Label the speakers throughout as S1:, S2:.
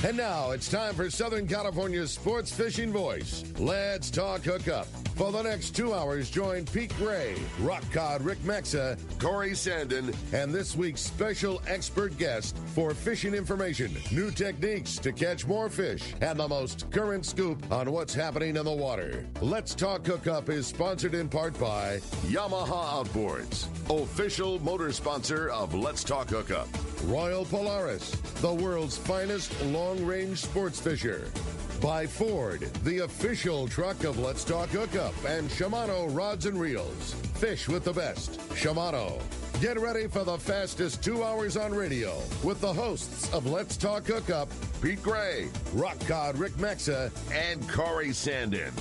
S1: And now it's time for Southern California's sports fishing voice. Let's talk hookup. For the next 2 hours, join Pete Gray, Rock Cod Rick Maxa, Corey Sandin, and this week's special expert guest for fishing information, new techniques to catch more fish, and the most current scoop on what's happening in the water. Let's Talk Hookup is sponsored in part by Yamaha Outboards, official motor sponsor of Let's Talk Hookup. Royal Polaris, the world's finest long-range sports fisher. By Ford, the official truck of Let's Talk Hookup, and Shimano Rods and Reels. Fish with the best. Shimano. Get ready for the fastest 2 hours on radio with the hosts of Let's Talk Hookup, Pete Gray, Rock Cod Rick Maxa, and Corey Sandin.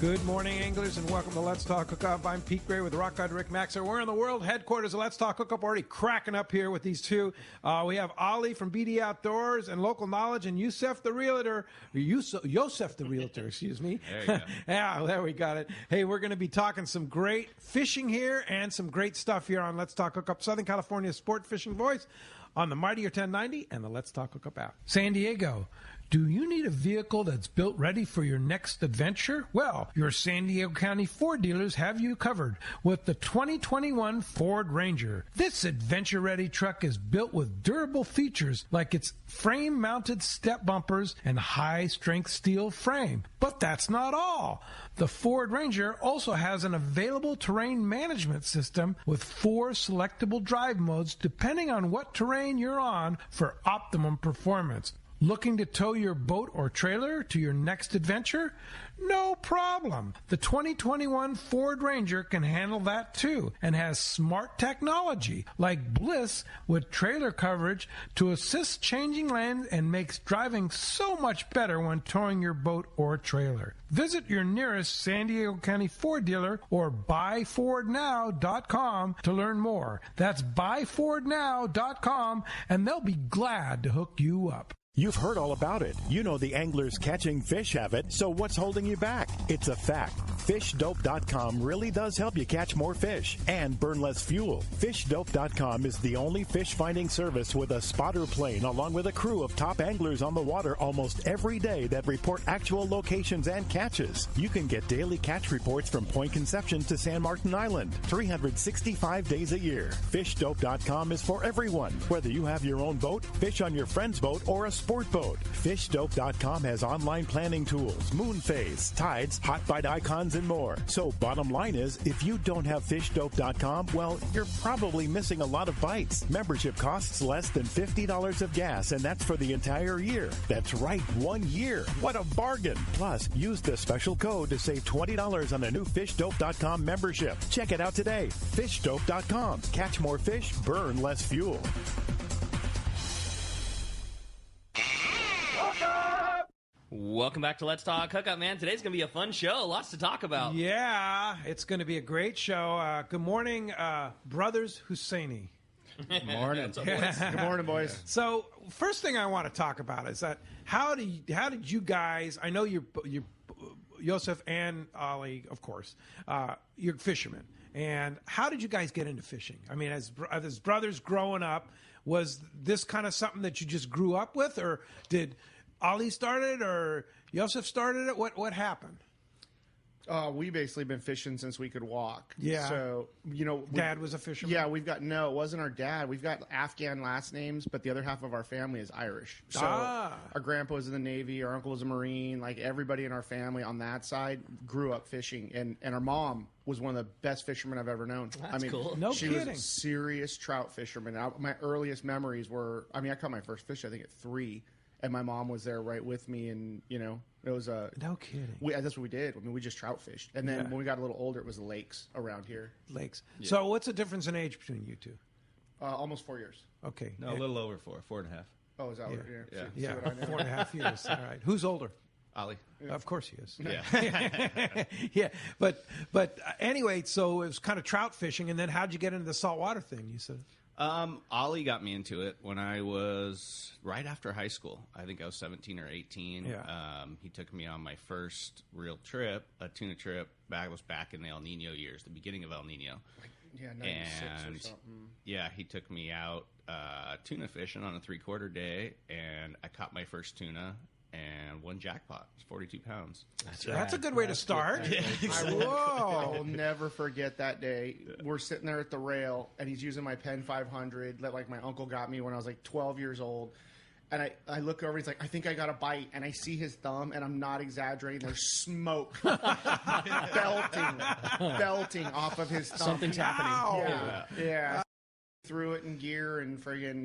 S2: Good morning, anglers, and welcome to Let's Talk Hookup. I'm Pete Gray with Rock God Rick Maxa. We're in the world headquarters of Let's Talk Hookup, already cracking up here with these two. We have Ali from BD Outdoors and Local Knowledge, and Yusef the Realtor. Yusef the Realtor, excuse me.
S3: There you go.
S2: Yeah, there we got it. Hey, we're going to be talking some great fishing here and some great stuff here on Let's Talk Hookup, Southern California's sport fishing voice on the Mightier 1090 and the Let's Talk Hookup app. San Diego. Do you need a vehicle that's built ready for your next adventure? Well, your San Diego County Ford dealers have you covered with the 2021 Ford Ranger. This adventure-ready truck is built with durable features like its frame-mounted step bumpers and high-strength steel frame. But that's not all. The Ford Ranger also has an available terrain management system with 4 selectable drive modes depending on what terrain you're on for optimum performance. Looking to tow your boat or trailer to your next adventure? No problem. The 2021 Ford Ranger can handle that too and has smart technology like Bliss with trailer coverage to assist changing lanes and makes driving so much better when towing your boat or trailer. Visit your nearest San Diego County Ford dealer or buyfordnow.com to learn more. That's buyfordnow.com and they'll be glad to hook you up.
S4: You've heard all about it. You know the anglers catching fish have it, so what's holding you back? It's a fact. FishDope.com really does help you catch more fish and burn less fuel. FishDope.com is the only fish finding service with a spotter plane along with a crew of top anglers on the water almost every day that report actual locations and catches. You can get daily catch reports from Point Conception to San Martin Island, 365 days a year. FishDope.com is for everyone, whether you have your own boat, fish on your friend's boat, or a sport boat. FishDope.com has online planning tools, moon phase, tides, hot bite icons, and more. So bottom line is, if you don't have FishDope.com, well, you're probably missing a lot of bites. Membership costs less than $50 of gas, and that's for the entire year. That's right, 1 year. What a bargain. Plus, use the special code to save $20 on a new FishDope.com membership. Check it out today. FishDope.com. Catch more fish, burn less fuel.
S3: Welcome back to Let's Talk Hookup, man. Today's going to be a fun show. Lots to talk about.
S2: Yeah, it's going to be a great show. Good morning, brothers Hussainy.
S5: Good morning.
S3: What's up, boys?
S5: Good morning, boys.
S2: So, first thing I want to talk about is that how did you guys? I know you're Yusef and Ali, of course. You're fishermen, and how did you guys get into fishing? I mean, as brothers growing up, was this kind of something that you just grew up with, or did Ali started or Yusef started it? What happened?
S5: We basically been fishing since we could walk.
S2: Yeah.
S5: So,
S2: Dad was a fisherman?
S5: Yeah, it wasn't our dad. We've got Afghan last names, but the other half of our family is Irish. So our grandpa was in the Navy, our uncle was a Marine. Like everybody in our family on that side grew up fishing. And our mom was one of the best fishermen I've ever known.
S3: That's cool.
S2: No
S5: she
S2: kidding.
S5: was a serious trout fisherman. My earliest memories were, I caught my first fish, I think, at 3. And my mom was there right with me, and it was a
S2: no kidding.
S5: That's what we did. I mean, we just trout fished, and then when we got a little older, it was the lakes around here.
S2: Lakes. Yeah. So, what's the difference in age between you two?
S5: Almost 4 years.
S2: Okay.
S6: No, a little over 4.5.
S5: Oh, is that what?
S2: Yeah.
S5: See what I know?
S2: 4.5 years. All right. Who's older?
S6: Ali.
S2: Of course he is.
S6: Yeah.
S2: Yeah. But anyway, so it was kind of trout fishing, and then how'd you get into the saltwater thing? You said.
S6: Ali got me into it when I was right after high school. I think I was 17 or 18.
S2: Yeah.
S6: He took me on my first real trip, a tuna trip. That was back in the El Nino years, the beginning of El Nino.
S5: Yeah, 96
S6: and
S5: or something.
S6: yeah, he took me out tuna fishing on a 3/4 day, and I caught my first tuna and won jackpot. It's 42 pounds.
S2: That's a good way to start.
S5: I will never forget that day. We're sitting there at the rail, and he's using my Pen 500 that like my uncle got me when I was like 12 years old. And I look over, he's like, I think I got a bite. And I see his thumb, and I'm not exaggerating. There's smoke belting off of his thumb.
S3: Something's happening.
S5: Yeah. Threw it in gear, and friggin'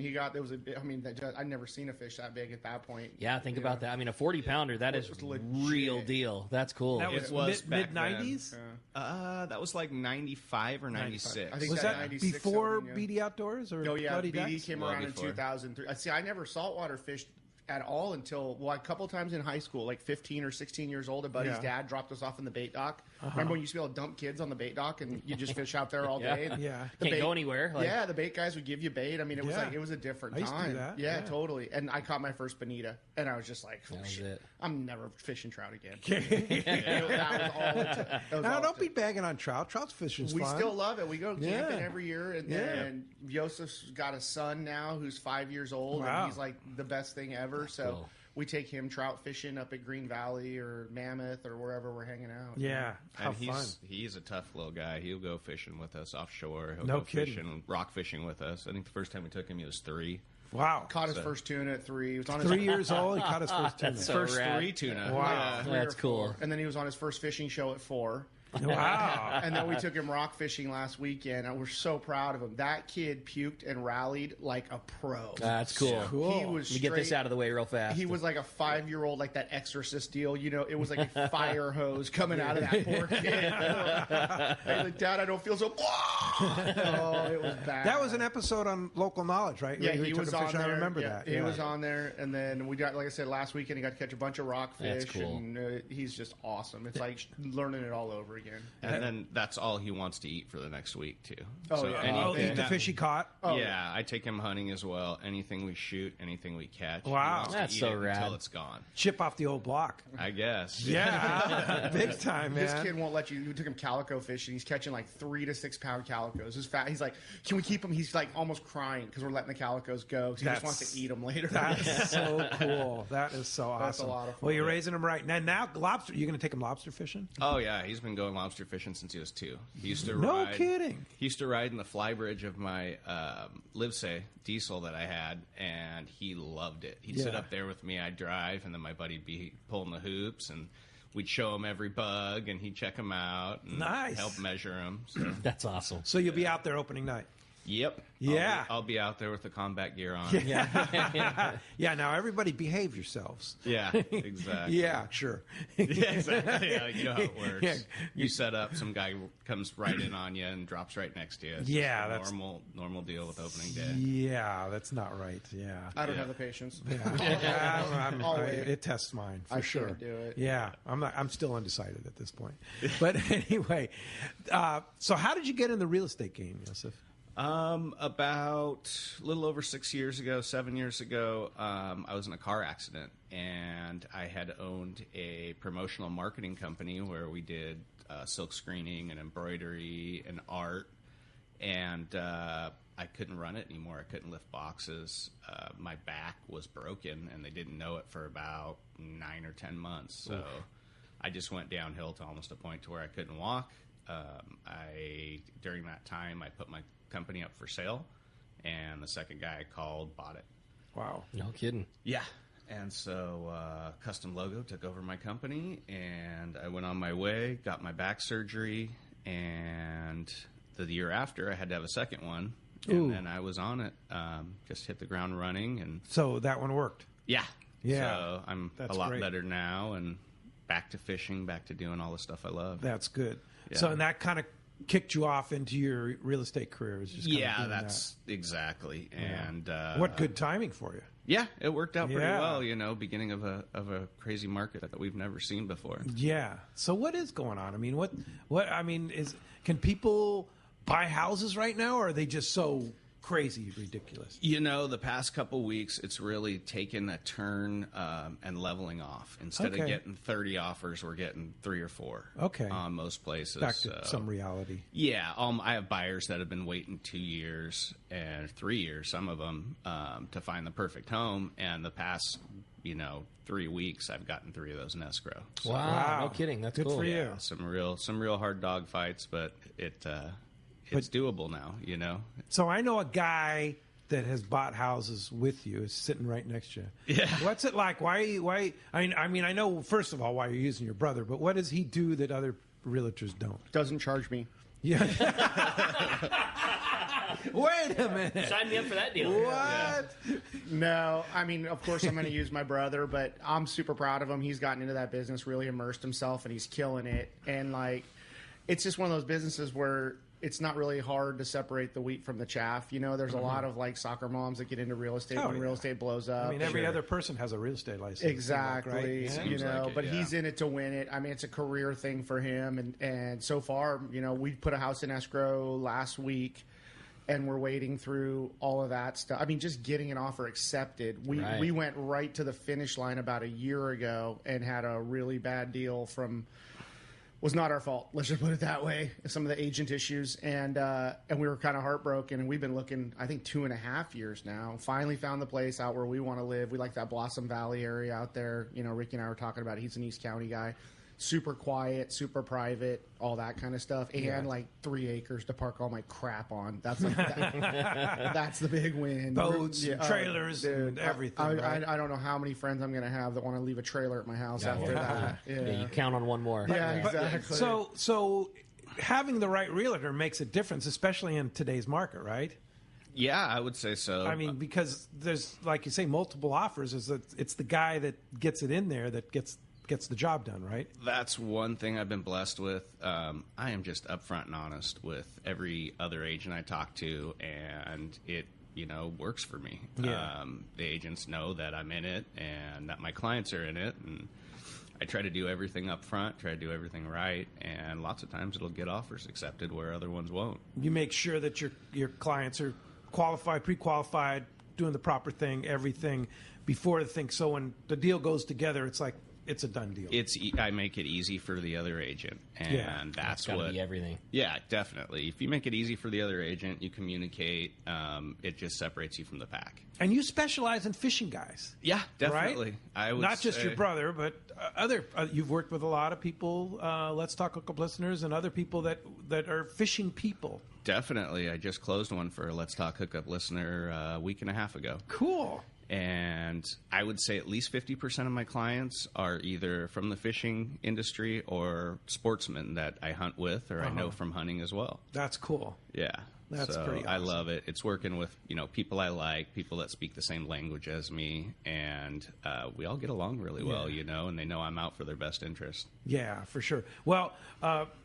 S5: I'd never seen a fish that big at that point.
S3: Yeah, think about that. I mean, a 40-pounder, that is real deal. That's cool.
S2: That was mid-90s?
S6: That was like 95 or 96.
S5: I think
S2: Was that
S5: 96
S2: before
S5: something,
S2: BD Outdoors? Or
S5: Oh, yeah.
S2: Bloody
S5: BD
S2: Ducks?
S5: came around in 2003. See, I never saltwater fished at all until, a couple times in high school, like 15 or 16 years old. A buddy's dad dropped us off in the bait dock. Remember when you used to be able to dump kids on the bait dock and you just fish out there all day?
S2: Yeah.
S3: Can't go anywhere.
S5: The bait guys would give you bait. I mean, it was a different
S2: I used to do
S5: time.
S2: that.
S5: Yeah, totally. And I caught my first bonita, and I was just like,
S3: That was it.
S5: I'm never fishing trout again. That was all it took.
S2: Now, don't be bagging on trout. Trout's fishing's
S5: We
S2: fun.
S5: still love it. We go camping
S2: Yeah.
S5: every year, and Yusef's got a son now who's 5 years old,
S2: Wow.
S5: and he's like the best thing ever. So
S3: cool.
S5: we take him trout fishing up at Green Valley or Mammoth or wherever we're hanging out.
S2: Yeah. How
S6: And
S2: fun.
S6: he's a tough little guy. He'll go fishing with us offshore. He'll
S2: No
S6: go
S2: kidding.
S6: fishing, rock fishing with us. I think the first time we took him, he was 3.
S2: Wow.
S5: Caught his first tuna at 3. He was on his
S2: 3 years old, he caught his first tuna.
S3: That's so
S6: First
S3: rad.
S6: 3 tuna.
S2: Wow.
S5: three
S3: That's
S5: or
S3: cool.
S5: 4. And then he was on his first fishing show at 4.
S2: Wow.
S5: And then we took him rock fishing last weekend, and we're so proud of him. That kid puked and rallied like a pro.
S3: That's cool.
S2: Cool.
S5: He was
S3: Let me get this
S5: straight-
S3: out of the way real fast.
S5: He was like a 5-year-old, like that Exorcist deal. You know, it was like a fire hose coming out of that poor kid. I was like, Dad, I don't feel so. Oh, it was bad.
S2: That was an episode on Local Knowledge, right?
S5: Yeah,
S2: Where
S5: he
S2: took
S5: was
S2: a fish.
S5: on there.
S2: I remember
S5: Yeah,
S2: that.
S5: He was on there, and then we got, like I said, last weekend he got to catch a bunch of rockfish.
S3: That's cool.
S5: And he's just awesome. It's like learning it all over again.
S6: And then that's all he wants to eat for the next week, too.
S5: Oh, yeah.
S2: Oh, eat the
S6: that-
S2: fish he caught?
S6: Yeah, I take him hunting as well. Anything we shoot, anything we catch. he
S2: Wow.
S6: wants to
S3: That's
S6: eat
S3: so
S6: it
S3: rad.
S6: until it's gone.
S2: Chip off the old block.
S6: I guess.
S2: Yeah. Big time, man.
S5: This kid won't let you. We took him calico fishing. He's catching like 3 to 6 pound calicos. He's fat. He's like, can we keep him? He's like almost crying because we're letting the calicos go. 'Cause he just wants to eat them later.
S2: That's so cool. That is so awesome.
S5: That's a lot of fun.
S2: Well, you're raising him right. Now lobster. You're going to take him lobster fishing?
S6: Oh, yeah. He's been going lobster fishing since he was 2. He used to
S2: No
S6: ride.
S2: kidding.
S6: He used to ride in the fly bridge of my Livesay diesel that I had, and he loved it. He'd sit
S2: Yeah.
S6: up there with me. I'd drive, and then my buddy'd be pulling the hoops, and we'd show him every bug, and he'd check them out and
S2: Nice.
S6: help measure them. So.
S3: That's awesome.
S2: So you'll be out there opening night.
S6: Yep.
S2: Yeah.
S6: I'll be out there with the combat gear on.
S2: Yeah, now everybody behave yourselves.
S6: Yeah, exactly.
S2: Yeah, sure.
S6: Yeah, exactly. Yeah, you know how it works.
S2: Yeah.
S6: You set up, some guy comes right in on you and drops right next to you. It's
S2: Yeah,
S6: just a normal deal with opening day.
S2: Yeah, that's not right. Yeah.
S5: I don't have the patience.
S2: It tests mine for
S5: I
S2: sure.
S5: can't do it.
S2: Yeah, I'm still undecided at this point. But anyway, so how did you get in the real estate game, Yusef?
S6: About a little over 7 years ago, I was in a car accident, and I had owned a promotional marketing company where we did silk screening and embroidery and art, and I couldn't run it anymore. I couldn't lift boxes. My back was broken, and they didn't know it for about 9 or 10 months. So I just went downhill to almost a point to where I couldn't walk. During that time, I put my company up for sale, and the second guy I called bought it.
S2: Wow.
S3: No kidding.
S6: Yeah. And so Custom Logo took over my company, and I went on my way, got my back surgery, and the year after I had to have a second one, and then I was on it. Just hit the ground running, and
S2: So that one worked.
S6: yeah.
S2: Yeah.
S6: So I'm
S2: That's
S6: a lot
S2: great.
S6: better now, and back to fishing, back to doing all the stuff I love.
S2: That's good.
S6: Yeah.
S2: So and that kind of kicked you off into your real estate career. Was just kind of
S6: Yeah,
S2: doing
S6: that's exactly. And
S2: that. What good timing for you.
S6: Yeah, it worked out pretty
S2: Yeah.
S6: well. You know, beginning of a crazy market that we've never seen before.
S2: Yeah. So what is going on? I mean, can people buy houses right now, or are they just so crazy ridiculous?
S6: The past couple weeks, it's really taken a turn and leveling off. Instead of getting 30 offers, we're getting 3 or 4.
S2: Okay.
S6: On most places.
S2: Back to some reality.
S6: Yeah. I have buyers that have been waiting 2 years and 3 years, some of them, to find the perfect home. And the past, 3 weeks, I've gotten 3 of those in escrow. So,
S7: wow. No kidding. That's
S2: good
S7: cool.
S2: for you.
S6: yeah, some real hard dog fights, but it's doable now,
S2: So I know a guy that has bought houses with you is sitting right next to you.
S6: Yeah.
S2: What's it like? Why? I mean, I know first of all why you're using your brother, but what does he do that other realtors don't?
S5: Doesn't charge me.
S2: Yeah. Wait a minute.
S3: Sign me up for that deal.
S2: What?
S3: Yeah.
S5: No, I mean, of course I'm going to use my brother, but I'm super proud of him. He's gotten into that business, really immersed himself, and he's killing it. And it's just one of those businesses where it's not really hard to separate the wheat from the chaff. There's a lot of soccer moms that get into real estate when real estate blows up.
S2: I mean, every other person has a real estate license.
S5: Exactly.
S2: Right?
S5: But he's in it to win it. I mean, it's a career thing for him. And so far, we put a house in escrow last week, and we're waiting through all of that stuff. I mean, just getting an offer accepted. We went right to the finish line about a year ago and had a really bad deal from – was not our fault. Let's just put it that way. Some of the agent issues, and we were kind of heartbroken. And we've been looking, I think, 2.5 years now. Finally found the place out where we want to live. We like that Blossom Valley area out there. Ricky and I were talking about it. He's an East County guy. Super quiet, super private, all that kind of stuff, and 3 acres to park all my crap on. That's that's the big win.
S2: Boats, trailers, and everything.
S5: I don't know how many friends I'm going to have that want to leave a trailer at my house after that.
S7: Yeah, you count on one more.
S5: Yeah, exactly.
S2: So having the right realtor makes a difference, especially in today's market, right?
S6: Yeah, I would say so.
S2: I mean, because there's, like you say, multiple offers. It's the guy that gets it in there that gets the job done, right?
S6: That's one thing I've been blessed with. I am just upfront and honest with every other agent I talk to, and it, works for me.
S2: Yeah.
S6: The agents know that I'm in it and that my clients are in it, and I try to do everything up front, try to do everything right, and lots of times it'll get offers accepted where other ones won't.
S2: You make sure that your clients are qualified, pre-qualified, doing the proper thing, everything before the thing. So when the deal goes together, it's like, it's a done deal.
S6: I make it easy for the other agent, and that's
S7: gotta be everything.
S6: Yeah, definitely. If you make it easy for the other agent, you communicate. It just separates you from the pack.
S2: And you specialize in fishing guys.
S6: Yeah, definitely.
S2: Right?
S6: I would
S2: not just
S6: say,
S2: your brother, but other. You've worked with a lot of people. Let's Talk Hookup listeners and other people that are fishing people.
S6: Definitely. I just closed one for a Let's Talk Hookup listener a week and a half ago.
S2: Cool.
S6: And I would say at least 50% of my clients are either from the fishing industry or sportsmen that I hunt with or I know from hunting as well.
S2: That's cool.
S6: Yeah.
S2: That's
S6: so
S2: pretty awesome.
S6: I love it. It's working with, people I like, people that speak the same language as me, and we all get along really well, and they know I'm out for their best interest.
S2: Yeah, for sure. Well,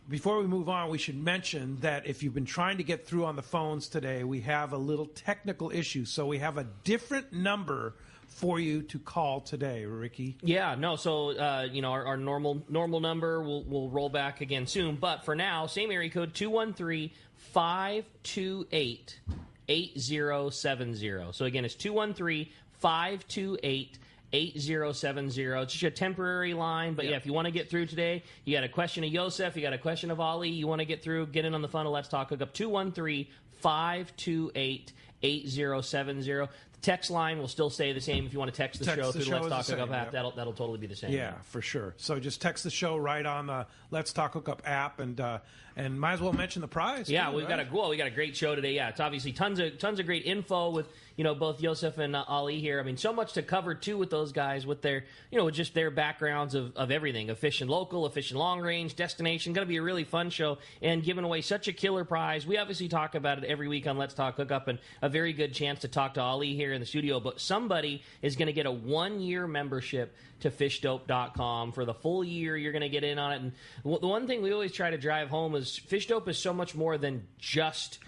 S2: before we move on, we should mention that if you've been trying to get through on the phones today, we have a little technical issue. So we have a different number for you to call today, Ricky.
S3: Yeah, no. So our normal number will roll back again soon. But for now, same area code 213-528-8070. So again, it's 213-528-8070. 8070. It's just a temporary line, but yeah, if you want to get through today, you got a question of Yusef, you got a question of Ali, you want to get through, get in on the phone. Let's Talk Hookup. 213-528-8070. Text line will still stay the same if you want to text the show through the Let's Talk Hookup app. That'll totally be the same.
S2: Yeah, for sure. So just text the show right on the Let's Talk Hookup app, and might as well mention the prize.
S3: Yeah,
S2: too,
S3: we got a great show today. Yeah, it's obviously tons of great info with both Yusef and Ali here. I mean, so much to cover too with those guys with their just their backgrounds of everything, of fishing local, of fishing long range, destination. Going to be a really fun show and giving away such a killer prize. We obviously talk about it every week on Let's Talk Hookup, and a very good chance to talk to Ali here in the studio. But somebody is going to get a 1-year membership to fishdope.com for the full year. You're going to get in on it. And the one thing we always try to drive home is Fishdope is so much more than just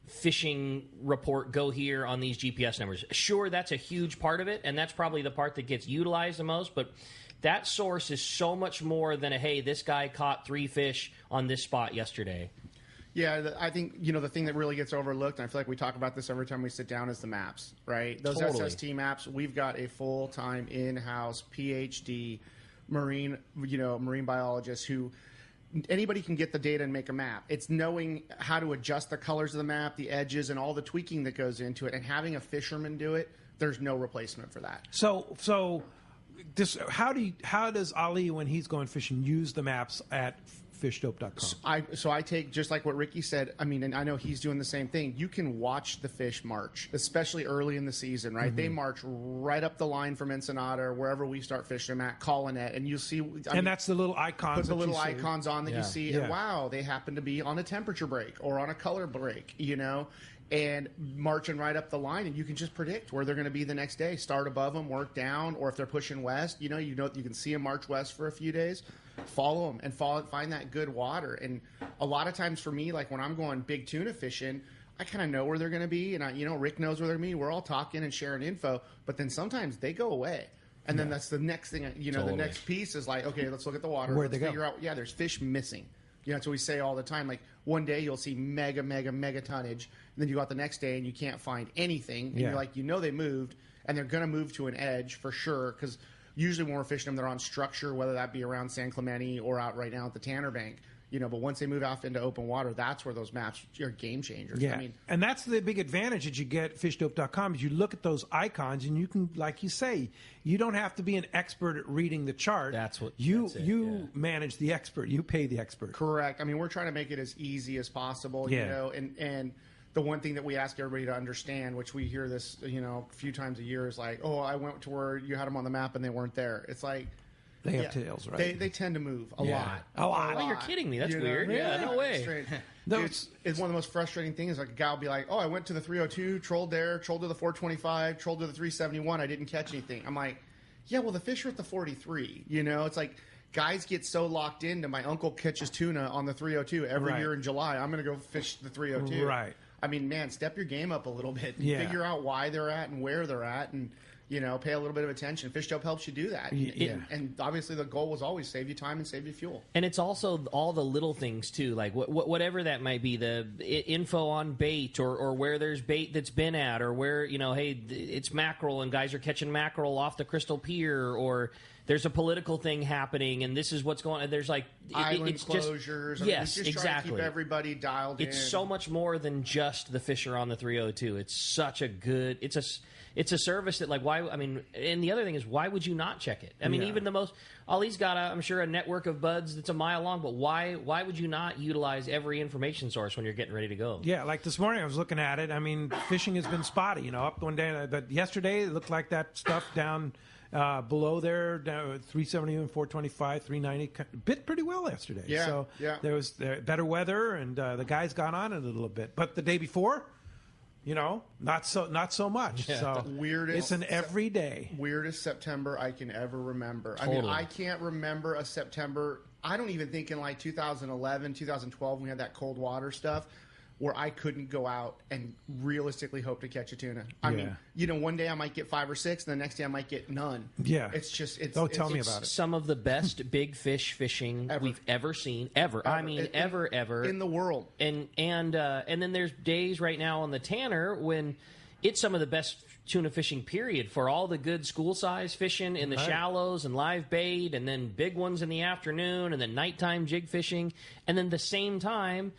S3: fishing report, go here on these GPS numbers. Sure, that's a huge part of it, and that's probably the part that gets utilized the most, but that source is so much more than hey, this guy caught 3 fish on this spot yesterday.
S5: Yeah, I think, the thing that really gets overlooked, and I feel like we talk about this every time we sit down, is the maps, right? Those
S3: Totally.
S5: SST maps, we've got a full-time in-house PhD marine biologist who anybody can get the data and make a map. It's knowing how to adjust the colors of the map, the edges, and all the tweaking that goes into it, and having a fisherman do it, there's no replacement for that.
S2: So how does Ali, when he's going fishing, use the maps at fishdope.com?
S5: So I take, just like what Ricky said, and I know he's doing the same thing. You can watch the fish march, especially early in the season, right? They march right up the line from Ensenada or wherever we start fishing them at, calling it, and you'll see.
S2: That's the little icons.
S5: Put the little icons on that you see, and
S2: Yeah.
S5: wow, they happen to be on a temperature break or on a color break, and marching right up the line, and you can just predict where they're going to be the next day. Start above them, work down, or if they're pushing west, you can see them march west for a few days. Follow them and find that good water. And a lot of times for me, like when I'm going big tuna fishing, I kind of know where they're going to be, and Rick knows where they're going to be. We're all talking and sharing info, but then sometimes they go away. And then that's the next thing,
S3: Totally.
S5: the next piece is like, okay, let's look at the water.
S2: Where'd
S5: Let's
S2: they go?
S5: figure out, there's fish missing. That's what we say all the time. Like one day you'll see mega tonnage, and then you go out the next day and you can't find anything. And you're like, they moved, and they're going to move to an edge for sure. Because usually when we're fishing them, they're on structure, whether that be around San Clemente or out right now at the Tanner Bank. But once they move out into open water, that's where those maps are game changers.
S2: Yeah, and that's the big advantage that you get at fishdope.com is you look at those icons and you can, like you say, you don't have to be an expert at reading the chart. You manage the expert. You pay the expert.
S5: Correct. We're trying to make it as easy as possible. And the one thing that we ask everybody to understand, which we hear this, a few times a year, is like, oh, I went to where you had them on the map and they weren't there. It's like,
S2: they have tails, right?
S5: They tend to move a lot.
S2: A lot.
S3: Oh, you're kidding me. That's weird. Yeah, no way.
S5: It's one of the most frustrating things. Like a guy will be like, oh, I went to the 302, trolled there, trolled to the 425, trolled to the 371. I didn't catch anything. I'm like, yeah, well, the fish are at the 43. It's like guys get so locked into my uncle catches tuna on the 302 every year in July. I'm going to go fish the 302.
S2: Right.
S5: Step your game up a little bit. And
S2: Yeah.
S5: Figure out why they're at and where they're at, and pay a little bit of attention. Fish Dope helps you do that. And obviously the goal was always save you time and save you fuel.
S3: And it's also all the little things too, like whatever that might be, the info on bait or where there's bait that's been at, or where hey, it's mackerel and guys are catching mackerel off the Crystal Pier, or there's a political thing happening and this is what's going on. There's like
S5: island
S3: it's
S5: closures.
S3: Just, yes,
S5: we just try
S3: exactly.
S5: to keep everybody dialed in.
S3: It's so much more than just the fisher on the 302. It's such a good. It's a service that, like, why? And the other thing is, why would you not check it? Even the most. Ali's got, I'm sure, a network of buds that's a mile long, but why would you not utilize every information source when you're getting ready to go?
S2: Yeah, like this morning I was looking at it. Fishing has been spotty, up one day, but yesterday it looked like that stuff down below there, down 370 and 425, 390, bit pretty well yesterday.
S5: Yeah,
S2: so there was better weather, and the guys got on it a little bit. But the day before, not so much.
S3: Yeah.
S2: So it's an everyday.
S5: Weirdest September I can ever remember.
S3: Totally.
S5: I can't remember a September. I don't even think in like 2011, 2012 when we had that cold water stuff, where I couldn't go out and realistically hope to catch a tuna. One day I might get 5 or 6, and the next day I might get none.
S2: Yeah.
S5: Tell
S2: me about it.
S3: Some of the best big fish fishing we've ever seen, ever. Ever
S5: in the world.
S3: And then there's days right now on the Tanner when it's some of the best tuna fishing period for all the good school size fishing in the shallows and live bait, and then big ones in the afternoon, and then nighttime jig fishing, and then the same time,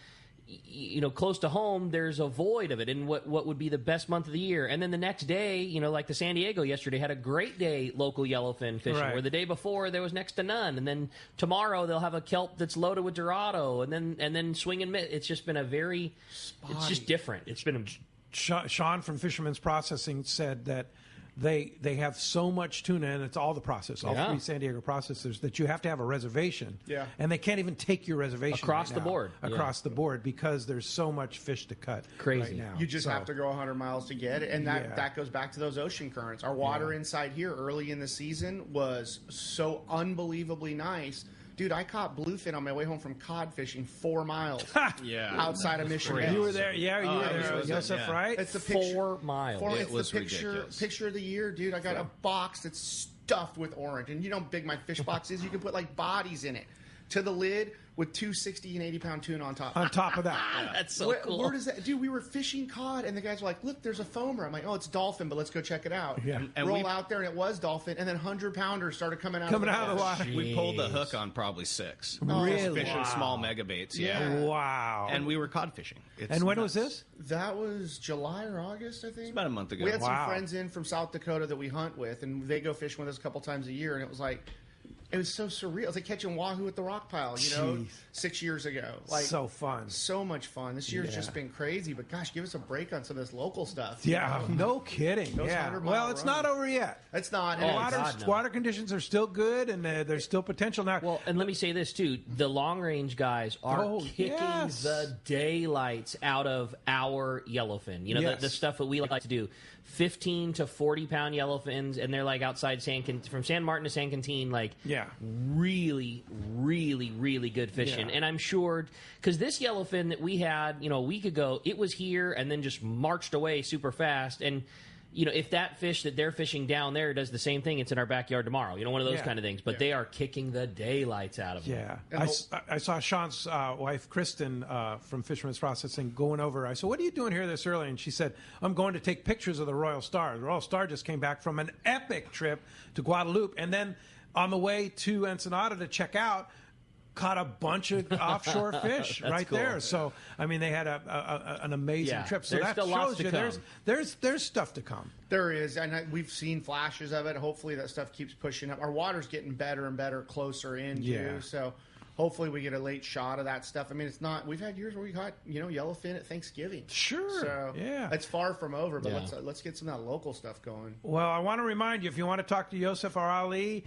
S3: close to home, there's a void of it in what would be the best month of the year. And then the next day, like the San Diego yesterday had a great day local yellowfin fishing, where the day before there was next to none. And then tomorrow they'll have a kelp that's loaded with Dorado, and then swing and mitt. It's just been it's just different. It's been
S2: Sean from Fisherman's Processing said that they have so much tuna, and it's all the process, all 3 San Diego processors, that you have to have a reservation.
S5: Yeah.
S2: And they can't even take your reservation
S3: across the board.
S2: Across the board, because there's so much fish to cut.
S3: Crazy.
S2: Right now.
S5: You just have to go 100 miles to get it, and that goes back to those ocean currents. Our water inside here early in the season was so unbelievably nice. Dude, I caught bluefin on my way home from cod fishing 4 miles outside of Mission Bay.
S2: You were there, you were
S6: I
S2: there,
S6: was,
S2: Yusef, right?
S5: It's the picture,
S3: 4 miles.
S6: It was
S5: the picture of the year, dude. I got a box that's stuffed with orange, and you know how big my fish box is. You can put like bodies in it. to the lid with 2 60 and 80 pound tuna on top.
S2: On top of that.
S3: That's so cool.
S5: Where does that, dude? We were fishing cod, and the guys were like, "Look, there's a foamer." I'm like, "Oh, it's dolphin, but let's go check it out."
S2: Yeah.
S6: And
S5: roll out there, and it was dolphin, and then 100-pounders started coming out of the
S2: water.
S6: We pulled the hook on probably 6.
S2: Really?
S6: Fishing
S2: Wow.
S6: small mega baits.
S5: Yeah.
S2: Wow.
S6: And we were cod fishing. It's
S2: And when
S6: nuts.
S2: was this?
S5: That was July or August, I think.
S6: It's about a month ago.
S5: We had
S2: Wow.
S5: some friends in from South Dakota that we hunt with, and they go fishing with us a couple times a year, and it was like, it was so surreal. It was like catching wahoo at the rock pile, you know,
S2: Jeez.
S5: 6 years ago. Like,
S2: So fun.
S5: so much fun. This year's
S2: Yeah.
S5: just been crazy, but gosh, give us a break on some of this local stuff.
S2: Yeah, no kidding.
S5: Those
S2: Yeah.
S5: 100-mile
S2: Well, it's not
S5: runs.
S2: over yet.
S5: It's not.
S3: Oh,
S5: and
S3: God, no.
S2: Water conditions are still good, and there's still potential now.
S3: Well, and let me say this too: the long range guys are kicking
S2: yes.
S3: the daylights out of our yellowfin. You know,
S2: Yes.
S3: the stuff that we like to do. 15 to 40 pound yellowfins, and they're like outside from San Martin to San Quintin, like
S2: Yeah.
S3: really, really, really good fishing.
S2: Yeah.
S3: And I'm sure because this yellowfin that we had, a week ago, it was here and then just marched away super fast. And if that fish that they're fishing down there does the same thing, it's in our backyard tomorrow. One of those
S2: Yeah.
S3: kind of things. But they are kicking the daylights out of them.
S2: Yeah, I saw Sean's wife, Kristen, from Fisherman's Processing, going over. I said, "What are you doing here this early?" And she said, "I'm going to take pictures of the Royal Star." The Royal Star just came back from an epic trip to Guadalupe, and then on the way to Ensenada to check out, caught a bunch of offshore fish right
S3: cool.
S2: there. So, I mean, they had an amazing
S3: Yeah,
S2: trip. So
S3: there's
S2: that
S3: still lots
S2: shows
S3: to
S2: you
S3: come.
S2: there's stuff to come.
S5: there is, and we've seen flashes of it. Hopefully that stuff keeps pushing up. Our water's getting better and better, closer in, too.
S2: Yeah.
S5: So hopefully we get a late shot of that stuff. I mean, it's not. We've had years where we caught yellowfin at Thanksgiving.
S2: Sure.
S5: So
S2: Yeah.
S5: it's far from over, but
S3: Yeah.
S5: let's get some of that local stuff going.
S2: Well, I want to remind you, if you want to talk to Yusef or Ali,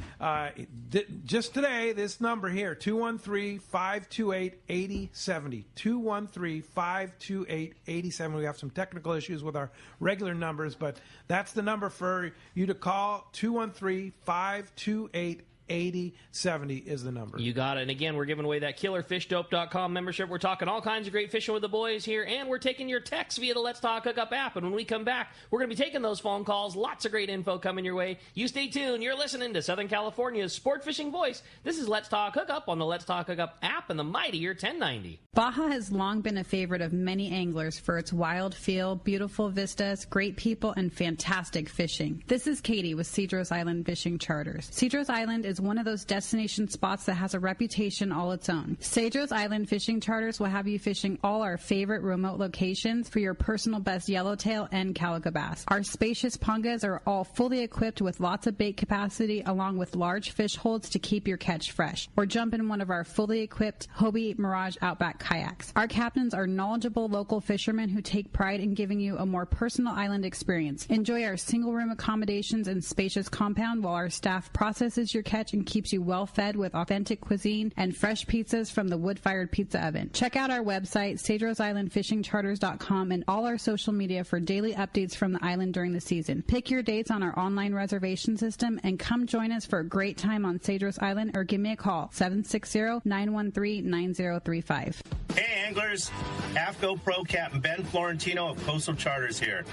S2: just today, this number here, 213-528-8070. 213-528-8070. We have some technical issues with our regular numbers, but that's the number for you to call. 213-528-8070 is the number.
S3: You got it. And again, we're giving away that killer fishdope.com membership. We're talking all kinds of great fishing with the boys here, and we're taking your texts via the Let's Talk Hookup app. And when we come back, we're going to be taking those phone calls. Lots of great info coming your way. You stay tuned. You're listening to Southern California's sport fishing voice. This is Let's Talk Hookup on the Let's Talk Hookup app and the mightier 1090.
S8: Baja has long been a favorite of many anglers for its wild feel, beautiful vistas, great people, and fantastic fishing. This is Katie with Sidrose Island Fishing Charters. Sidrose Island is one of those destination spots that has a reputation all its own. Sidrose Island Fishing Charters will have you fishing all our favorite remote locations for your personal best yellowtail and calico bass. Our spacious pungas are all fully equipped with lots of bait capacity along with large fish holds to keep your catch fresh. Or jump in one of our fully equipped Hobie Mirage Outback kayaks. Our captains are knowledgeable local fishermen who take pride in giving you a more personal island experience. Enjoy our single room accommodations and spacious compound while our staff processes your catch and keeps you well fed with authentic cuisine and fresh pizzas from the wood-fired pizza oven. Check out our website, SidroseIslandFishingCharters.com, and all our social media for daily updates from the island during the season. Pick your dates on our online reservation system and come join us for a great time on Sidrose Island, or give me a call, 760-913-9035.
S9: Hey anglers, AFCO Pro Captain Ben Florentino of Coastal Charters here.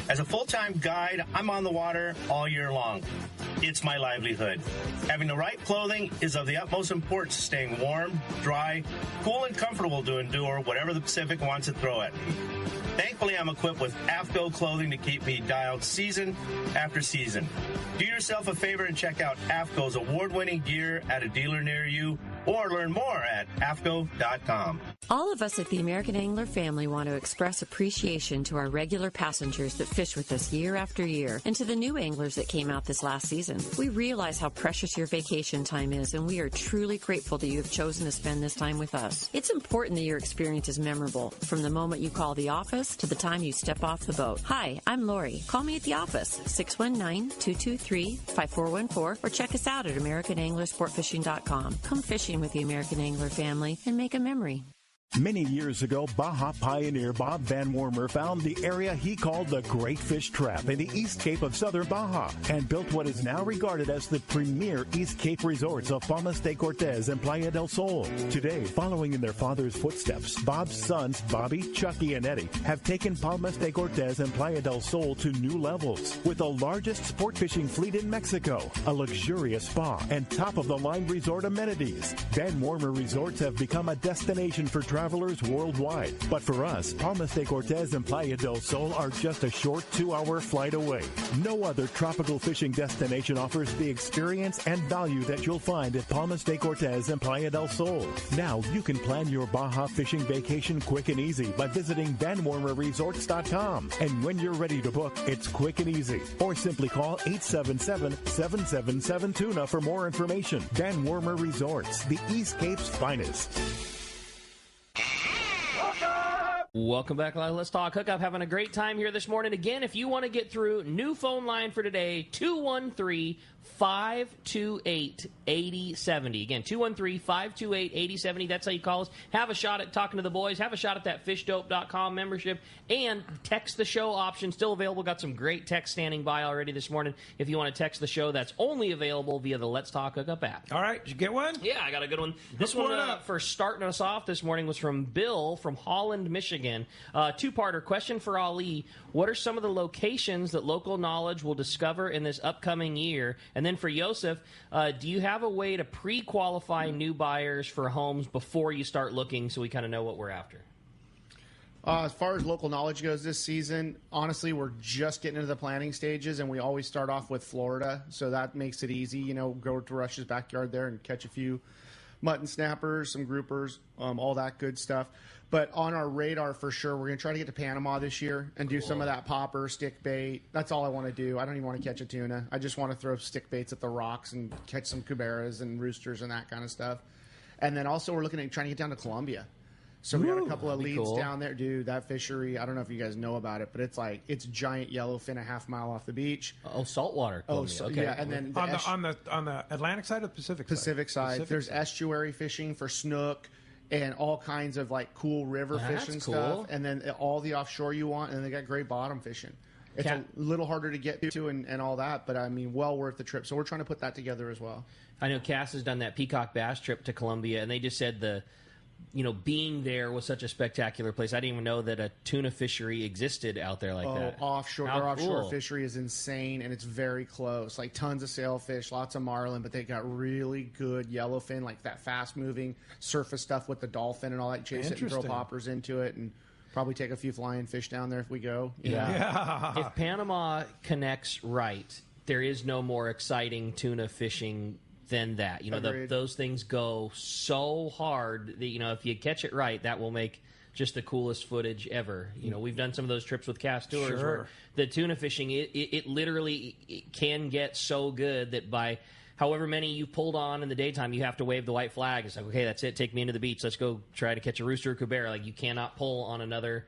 S9: As a full-time guide, I'm on the water all year long. It's my livelihood. Having the right clothing is of the utmost importance to staying warm, dry, cool, and comfortable to endure whatever the Pacific wants to throw at me. Thankfully, I'm equipped with AFCO clothing to keep me dialed season after season. Do yourself a favor and check out AFCO's award-winning gear at a dealer near you, or learn more at AFCO.com.
S10: All of us at the American Angler family want to express appreciation to our regular passengers that fish with us year after year, and to the new anglers that came out this last season. We realize how precious your vacation time is, and we are truly grateful that you have chosen to spend this time with us. It's important that your experience is memorable, from the moment you call the office to the time you step off the boat. Hi, I'm Lori. Call me at the office, 619-223-5414, or check us out at AmericanAnglerSportFishing.com. Come fishing with the American Angler family and make a memory.
S4: Many years ago, Baja pioneer Bob Van Wormer found the area he called the Great Fish Trap in the East Cape of southern Baja and built what is now regarded as the premier East Cape resorts of Palmas de Cortez and Playa del Sol. Today, following in their father's footsteps, Bob's sons, Bobby, Chucky, and Eddie, have taken Palmas de Cortez and Playa del Sol to new levels with the largest sport fishing fleet in Mexico, a luxurious spa, and top-of-the-line resort amenities. Van Wormer Resorts have become a destination for travelers worldwide. But for us, Palmas de Cortez and Playa del Sol are just a short 2-hour flight away. No other tropical fishing destination offers the experience and value that you'll find at Palmas de Cortez and Playa del Sol. Now you can plan your Baja fishing vacation quick and easy by visiting VanWormerResorts.com. And when you're ready to book, it's quick and easy. Or simply call 877-777-TUNA for more information. Van Wormer Resorts, the East Cape's finest.
S3: Welcome back. Let's Talk Hookup. Having a great time here this morning. Again, if you want to get through, new phone line for today, 213-528-8070. Again, 213-528-8070. That's how you call us. Have a shot at talking to the boys. Have a shot at that fishdope.com membership. And text the show option. Still available. Got some great text standing by already this morning. If you want to text the show, that's only available via the Let's Talk Hookup app.
S2: All right. Did you get one?
S3: Yeah, I got a good one. This one for starting us off this morning was from Bill from Holland, Michigan. Two-parter question for Ali. What are some of the locations that local knowledge will discover in this upcoming year? And then for Yusef, do you have a way to pre-qualify new buyers for homes before you start looking so we kind of know what we're after?
S5: As far as local knowledge goes this season, honestly, we're just getting into the planning stages, and we always start off with Florida, so that makes it easy. You know, go to Rush's backyard there and catch a few mutton snappers, some groupers, all that good stuff. But on our radar, for sure, we're going to try to get to Panama this year and do some of that popper, stick bait. That's all I want to do. I don't even want to catch a tuna. I just want to throw stick baits at the rocks and catch some cuberas and roosters and that kind of stuff. And then also we're looking at trying to get down to Colombia. So we got a couple of leads down there. Dude, that fishery, I don't know if you guys know about it, but it's giant yellowfin a half mile off the beach.
S3: Oh, saltwater. Okay.
S5: Yeah, and then
S2: on the Atlantic side or the Pacific side?
S5: There's estuary fishing for snook and all kinds of like cool river fish and stuff. And then all the offshore you want, and they got great bottom fishing. It's a little harder to get to and all that, but I mean, well worth the trip. So we're trying to put that together as well.
S3: I know Cass has done that peacock bass trip to Colombia, and they just said being there was such a spectacular place. I didn't even know that a tuna fishery existed out there like that.
S5: Offshore. Our offshore fishery is insane, and it's very close. Like tons of sailfish, lots of marlin, but they got really good yellowfin, like that fast-moving surface stuff with the dolphin and all that. Chase it and throw poppers into it, and probably take a few flying fish down there if we go.
S3: Yeah. If Panama connects right, there is no more exciting tuna fishing than that. Those things go so hard that, if you catch it right, that will make just the coolest footage ever. We've done some of those trips with Cast Tours where the tuna fishing, it literally can get so good that by however many you pulled on in the daytime, you have to wave the white flag. It's like, okay, that's it. Take me into the beach. Let's go try to catch a rooster or cubera. Like, you cannot pull on another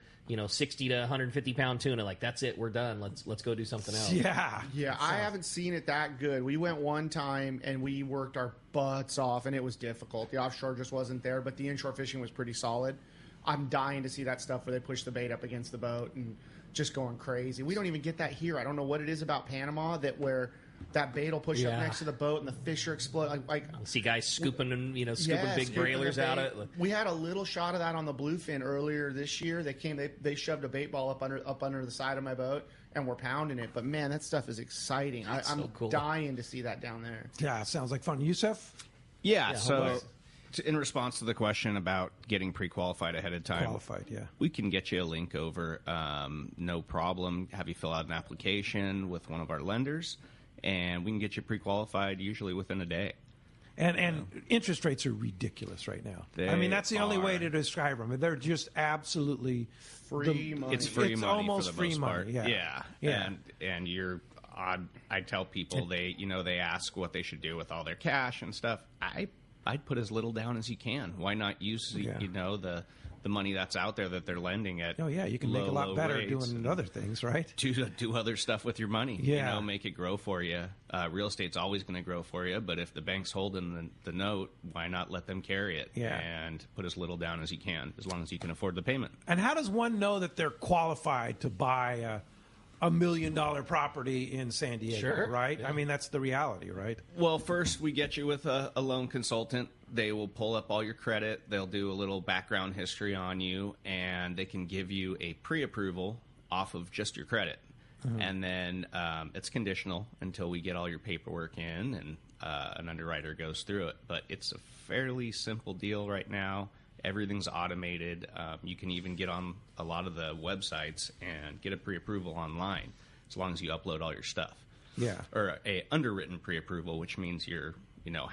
S3: 60 to 150 pound tuna. Like, that's it. We're done. Let's go do something else.
S5: Yeah. I haven't seen it that good. We went one time and we worked our butts off, and it was difficult. The offshore just wasn't there, but the inshore fishing was pretty solid. I'm dying to see that stuff where they push the bait up against the boat and just going crazy. We don't even get that here. I don't know what it is about Panama where that bait will push up next to the boat and the fish are exploding. Like
S3: see guys scooping and scooping big brailers out of it.
S5: We had a little shot of that on the bluefin earlier this year. They shoved a bait ball up under the side of my boat and we're pounding it. But man, that stuff is exciting. I'm
S3: cool.
S5: dying to see that down there.
S2: Yeah, sounds like fun. Yusef?
S6: Yeah, so in response to the question about getting pre-qualified ahead of time, we can get you a link over, no problem. Have you fill out an application with one of our lenders, and we can get you pre-qualified usually within a day.
S2: And interest rates are ridiculous right now. That's the only way to describe them. They're just absolutely
S5: free money.
S6: It's free money
S2: almost
S6: for the
S2: free
S6: most part.
S2: money. Yeah.
S6: And you're. I tell people they ask what they should do with all their cash and stuff. I I'd put as little down as you can. Why not use the money that's out there that they're lending at?
S2: Oh yeah, you can make a lot better doing other things, right?
S6: Do other stuff with your money.
S2: Yeah,
S6: make it grow for you. Real estate's always going to grow for you, but if the bank's holding the note, why not let them carry it?
S2: Yeah,
S6: and put as little down as you can, as long as you can afford the payment.
S2: And how does one know that they're qualified to buy $1 million property in San Diego?
S3: Sure.
S2: Right?
S3: Yeah.
S2: I mean, that's the reality, right?
S6: Well, first we get you with a loan consultant. They will pull up all your credit. They'll do a little background history on you, and they can give you a pre-approval off of just your credit. Mm-hmm. And then it's conditional until we get all your paperwork in and an underwriter goes through it. But it's a fairly simple deal right now. Everything's automated. You can even get on a lot of the websites and get a pre-approval online as long as you upload all your stuff.
S2: Yeah.
S6: Or a underwritten pre-approval, which means you're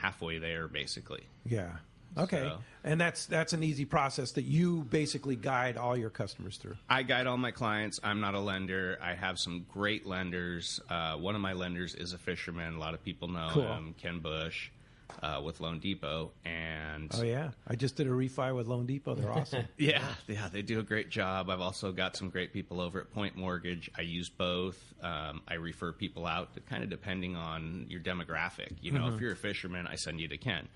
S6: halfway there, basically.
S2: Yeah. Okay.
S6: So,
S2: and that's an easy process that you basically guide all your customers through.
S6: I guide all my clients. I'm not a lender. I have some great lenders. One of my lenders is a fisherman. A lot of people know him, Ken Bush, with Loan Depot. And
S2: oh yeah, I just did a refi with Loan Depot. They're awesome.
S6: Yeah, they do a great job. I've also got some great people over at Point Mortgage. I use both. I refer people out, kind of depending on your demographic. If you're a fisherman, I send you to Ken.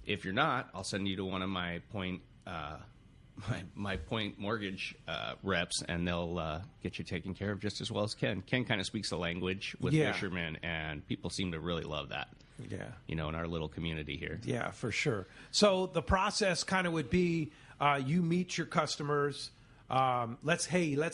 S6: If you're not, I'll send you to one of my Point my Point Mortgage reps, and they'll get you taken care of just as well as Ken. Ken kind of speaks the language with fishermen, and people seem to really love that.
S2: Yeah.
S6: In our little community here.
S2: Yeah, for sure. So the process kind of would be you meet your customers. Let's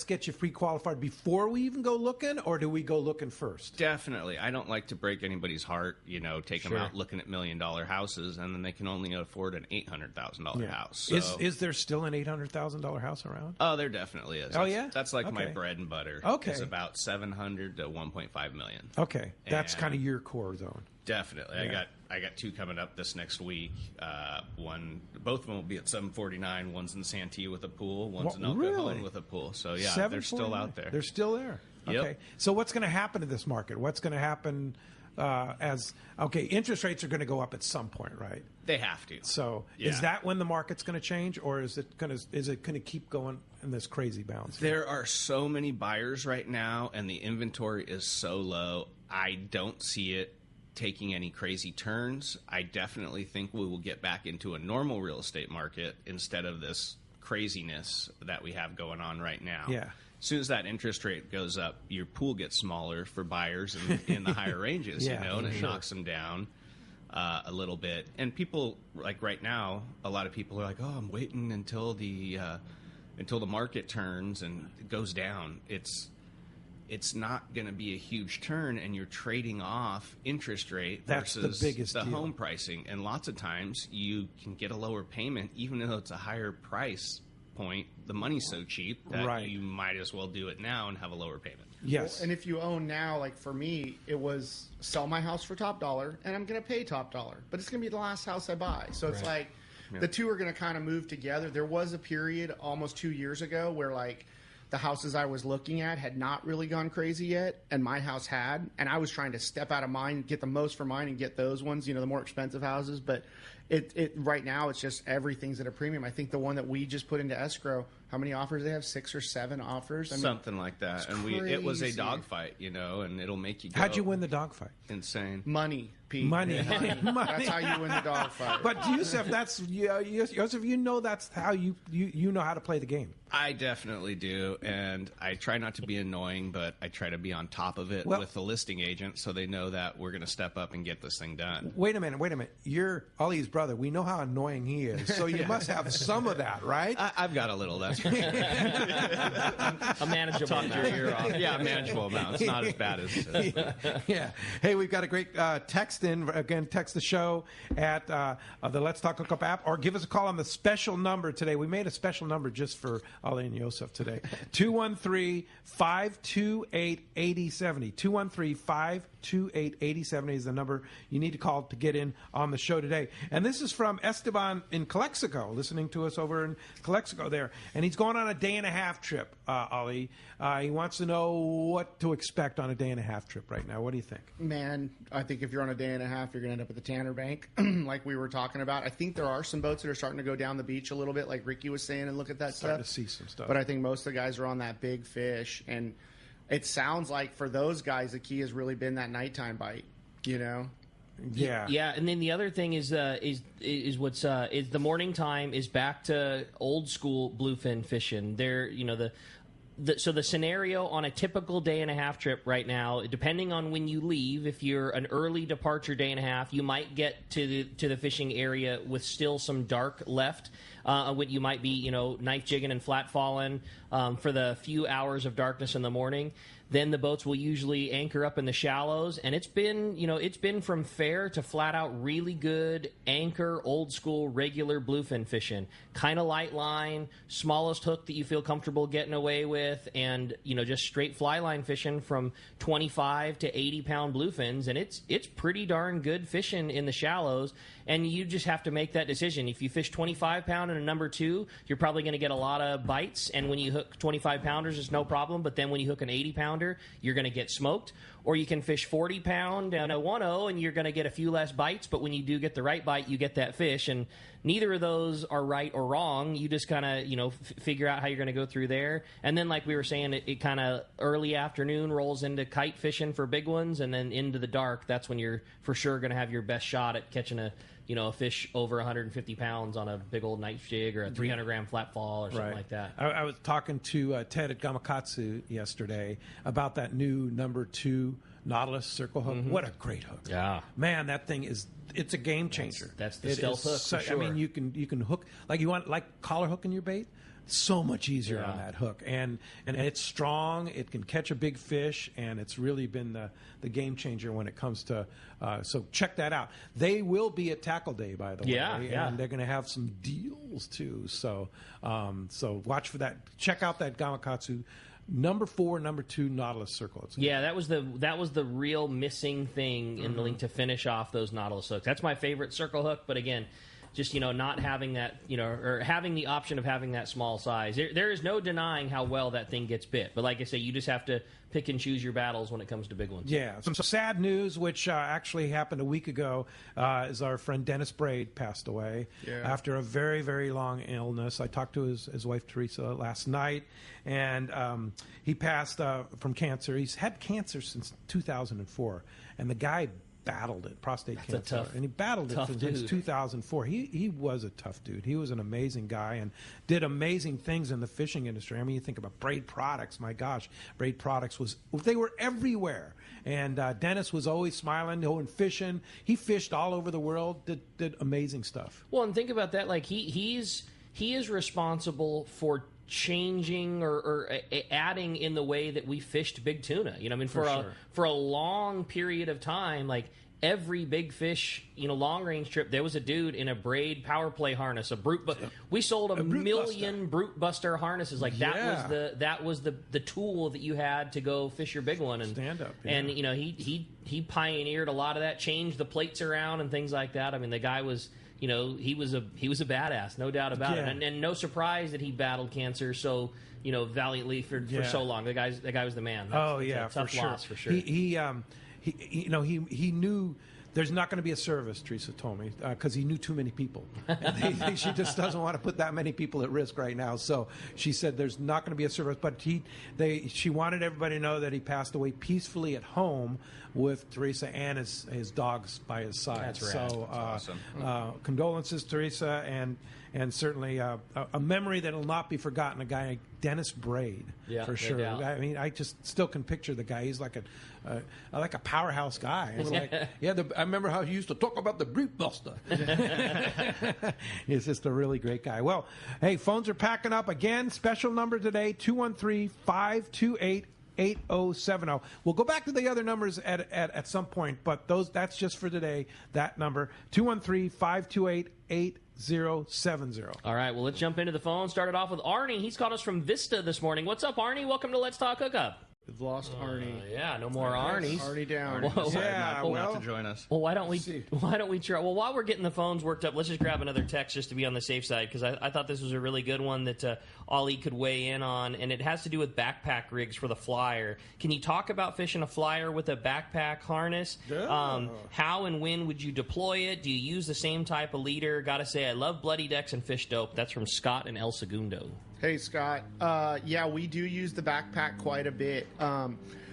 S2: get you pre-qualified before we even go looking, or do we go looking first?
S6: Definitely. I don't like to break anybody's heart, take them out looking at $1 million houses, and then they can only afford an $800,000 house. So.
S2: Is there still an $800,000 house around?
S6: Oh, there definitely is. That's like my bread and butter.
S2: Okay.
S6: It's about $700 to $1.5 million.
S2: Okay. That's kind of your core zone.
S6: Definitely. Yeah. I got two coming up this next week. Both of them will be at 749. One's in Santee with a pool. One's in El Cajon with a pool. So yeah, they're still out there.
S2: They're still there.
S6: Yep.
S2: Okay. So what's going to happen to this market? What's going to happen interest rates are going to go up at some point, right?
S6: They have to.
S2: So is that when the market's going to change, or is it going to keep going in this crazy bounce?
S6: There are so many buyers right now, and the inventory is so low. I don't see it taking any crazy turns. I definitely think we will get back into a normal real estate market instead of this craziness that we have going on right now.
S2: Yeah.
S6: As soon as that interest rate goes up, your pool gets smaller for buyers in the higher ranges, and it knocks them down a little bit. And people, like right now, a lot of people are like, oh, I'm waiting until the market turns and it goes down. It's not going to be a huge turn, and you're trading off interest rate versus the home pricing. And lots of times you can get a lower payment, even though it's a higher price point. The money's so cheap that you might as well do it now and have a lower payment.
S2: Yes.
S5: Well, and if you own now, like for me, it was sell my house for top dollar, and I'm going to pay top dollar. But it's going to be the last house I buy. So it's like the two are going to kind of move together. There was a period almost 2 years ago where like the houses I was looking at had not really gone crazy yet, and my house had. And I was trying to step out of mine, get the most for mine, and get those ones, the more expensive houses. But it right now, it's just everything's at a premium. I think the one that we just put into escrow, how many offers they have? 6 or 7 offers?
S6: Something like that. And it was a dogfight, and it'll make you go.
S2: How'd you win the dogfight?
S6: Insane.
S5: Money, Pete.
S2: Money.
S5: That's how you win the dogfight.
S2: But Yusef, Yusef, that's how you know how to play the game.
S6: I definitely do, and I try not to be annoying, but I try to be on top of it with the listing agent so they know that we're going to step up and get this thing done.
S2: Wait a minute. You're Ali's brother. We know how annoying he is, so you must have some of that, right?
S6: I've got a little, that's right.
S3: A manageable amount.
S6: Your ear off. Yeah, a manageable amount. It's not as bad as...
S2: Yeah. Hey, we've got a great text in. Again, text the show at the Let's Talk Hookup app, or give us a call on the special number today. We made a special number just for Ali and Yusef today. 213-528-8070. 213-528-8070 is the number you need to call to get in on the show today. And this is from Esteban in Calexico, listening to us over in Calexico there. And he he's going on a day-and-a-half trip, Ali. He wants to know what to expect on a day-and-a-half trip right now. What do you think?
S5: Man, I think if you're on a day and a half, you're going to end up at the Tanner Bank, like we were talking about. I think there are some boats that are starting to go down the beach a little bit, like Ricky was saying, and look at that
S2: Starting
S5: stuff.
S2: to see some stuff.
S5: But I think most of the guys are on that big fish, and it sounds like for those guys, the key has really been that nighttime bite.
S3: Yeah, and then the other thing is the morning time is back to old school bluefin fishing. So the scenario on a typical day and a half trip right now, depending on when you leave, if you're an early departure day and a half, you might get to the fishing area with still some dark left. When you might be knife jigging and flat falling for the few hours of darkness in the morning. Then the boats will usually anchor up in the shallows, and it's been from fair to flat out really good anchor, old school, regular bluefin fishing. Kind of light line, smallest hook that you feel comfortable getting away with, and just straight fly line fishing from 25 to 80 pound bluefins, and it's pretty darn good fishing in the shallows. And you just have to make that decision. If you fish 25 pound and a number 2, you're probably going to get a lot of bites. And when you hook 25 pounders, it's no problem. But then when you hook an 80 pounder, you're going to get smoked. Or you can fish 40 pound and a 1-0, and you're going to get a few less bites. But when you do get the right bite, you get that fish. And neither of those are right or wrong. You just kind of, figure out how you're going to go through there. And then, like we were saying, it kind of early afternoon rolls into kite fishing for big ones. And then into the dark, that's when you're for sure going to have your best shot at catching a fish over 150 pounds on a big old knife jig or a 300-gram flat fall or something like that.
S2: I was talking to Ted at Gamakatsu yesterday about that new number 2 Nautilus circle hook. Mm-hmm. What a great hook.
S3: Yeah.
S2: Man, that thing it's a game changer.
S3: That's the stealth hook for sure.
S2: I mean, you can hook, you want collar hooking your bait? So much easier on that hook, and it's strong. It can catch a big fish, and it's really been the game changer when it comes to. So check that out. They will be at Tackle Day, by the way, and they're going to have some deals too. So watch for that. Check out that Gamakatsu number 4, number 2 Nautilus circle.
S3: That was the real missing thing in the link to finish off those Nautilus hooks. That's my favorite circle hook, but again, just not having that, or having the option of having that small size. There is no denying how well that thing gets bit. But like I say, you just have to pick and choose your battles when it comes to big ones.
S2: Yeah. Some sad news, which actually happened a week ago, is our friend Dennis Braid passed away after a very, very long illness. I talked to his wife Teresa last night, and he passed from cancer. He's had cancer since 2004, and the guy battled it, prostate cancer, and he battled it since 2004. He was a tough dude. He was an amazing guy and did amazing things in the fishing industry. I mean, you think about Braid Products. My gosh, Braid Products they were everywhere. And Dennis was always smiling, going fishing. He fished all over the world. Did amazing stuff.
S3: Well, and think about that. Like he is responsible for changing or adding in the way that we fished big tuna. For a long period of time, like every big fish, long range trip, there was a dude in a Braid power play harness, a brute. But we sold a million Brute Buster harnesses. Like that was the tool that you had to go fish your big one and
S2: stand up.
S3: Yeah. And he pioneered a lot of that, changed the plates around and things like that. I mean, the guy was. He was a badass, no doubt about it, and no surprise that he battled cancer so valiantly for so long. The guy was the man. That's a tough loss for sure.
S2: He knew there's not going to be a service. Teresa told me because he knew too many people. And she just doesn't want to put that many people at risk right now. So she said there's not going to be a service. But she wanted everybody to know that he passed away peacefully at home with Teresa and his dogs by his side.
S3: That's rad.
S2: So
S3: That's
S2: awesome. Condolences, Teresa, and certainly a memory that will not be forgotten. A guy like Dennis Braid, for sure.
S3: No doubt.
S2: I mean, I just still can picture the guy. He's like a powerhouse guy. It's like, I remember how he used to talk about the Brute Buster. He's just a really great guy. Well, hey, phones are packing up again. Special number today: 213-528-8070. We'll go back to the other numbers at some point, but that's just for today. That number 213-528-8070.
S3: All right, well, let's jump into the phone. Started off with Arnie. He's called us from Vista this morning. What's up, Arnie? Welcome to Let's Talk Hookup.
S5: We've lost Arnie.
S3: Yeah, no more Arnie's.
S5: Arnie down.
S3: Whoa.
S6: Not
S2: well,
S6: to join us.
S3: Well, why don't we try? Well, while we're getting the phones worked up, let's just grab another text just to be on the safe side, because I thought this was a really good one that Ollie could weigh in on, and it has to do with backpack rigs for the flyer. Can you talk about fishing a flyer with a backpack harness?
S2: Yeah.
S3: How and when would you deploy it? Do you use the same type of leader? Gotta say, I love bloody decks and fish dope. That's from Scott and El Segundo.
S5: Hey, Scott. Yeah, we do use the backpack quite a bit.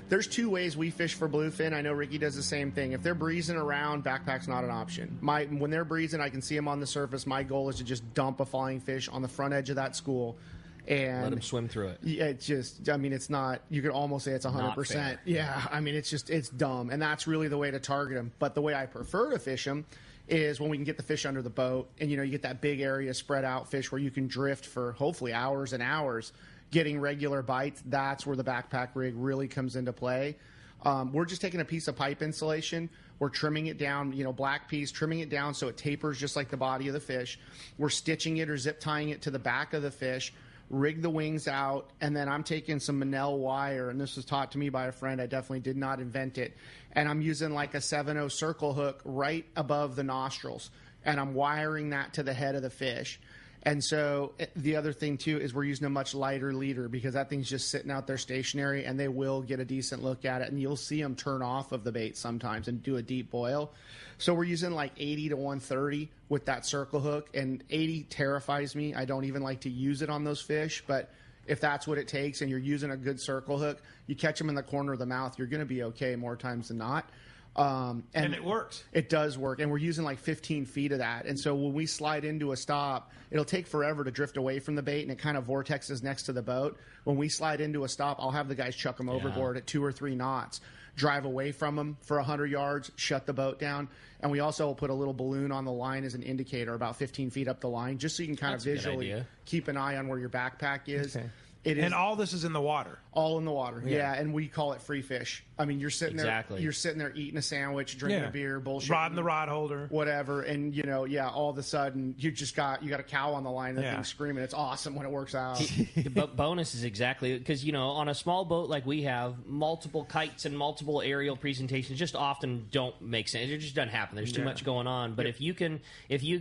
S5: There's two ways we fish for bluefin. I know Ricky does the same thing. If they're breezing around, backpack's not an option. When they're breezing, I can see them on the surface. My goal is to just dump a flying fish on the front edge of that school. And
S3: let them swim through it.
S5: Yeah, it's just, I mean, it's not, you could almost say it's 100%. Yeah, I mean, it's dumb. And that's really the way to target them. But the way I prefer to fish them is when we can get the fish under the boat and, you get that big area spread out fish where you can drift for hopefully hours and hours getting regular bites. That's where the backpack rig really comes into play. We're just taking a piece of pipe insulation. We're trimming it down, black piece, trimming it down so it tapers just like the body of the fish. We're stitching it or zip tying it to the back of the fish, rig the wings out, and then I'm taking some Manel wire, and this was taught to me by a friend. I definitely did not invent it. And I'm using like a 7/0 circle hook right above the nostrils, and I'm wiring that to the head of the fish. And so the other thing, too, is we're using a much lighter leader because that thing's just sitting out there stationary, and they will get a decent look at it, and you'll see them turn off of the bait sometimes and do a deep boil. So we're using like 80 to 130 with that circle hook, and 80 terrifies me. I don't even like to use it on those fish, but if that's what it takes and you're using a good circle hook, you catch them in the corner of the mouth, you're going to be okay more times than not.
S2: And it works.
S5: It does work. And we're using like 15 feet of that. And so when we slide into a stop, it'll take forever to drift away from the bait, and it kind of vortexes next to the boat. When we slide into a stop, I'll have the guys chuck them overboard at 2 or 3 knots, drive away from them for 100 yards, shut the boat down. And we also will put a little balloon on the line as an indicator about 15 feet up the line, just so you can kind of visually keep an eye on where your backpack is.
S2: Okay. And all this is in the water.
S5: All in the water, yeah. And we call it free fish. I mean, you're sitting there eating a sandwich, drinking a beer, bullshit,
S2: rodding the rod holder,
S5: whatever, and all of a sudden you got a cow on the line, and the thing's screaming. It's awesome when it works out.
S3: The bonus is exactly because on a small boat like we have, multiple kites and multiple aerial presentations just often don't make sense. It just doesn't happen. There's too much going on. But if you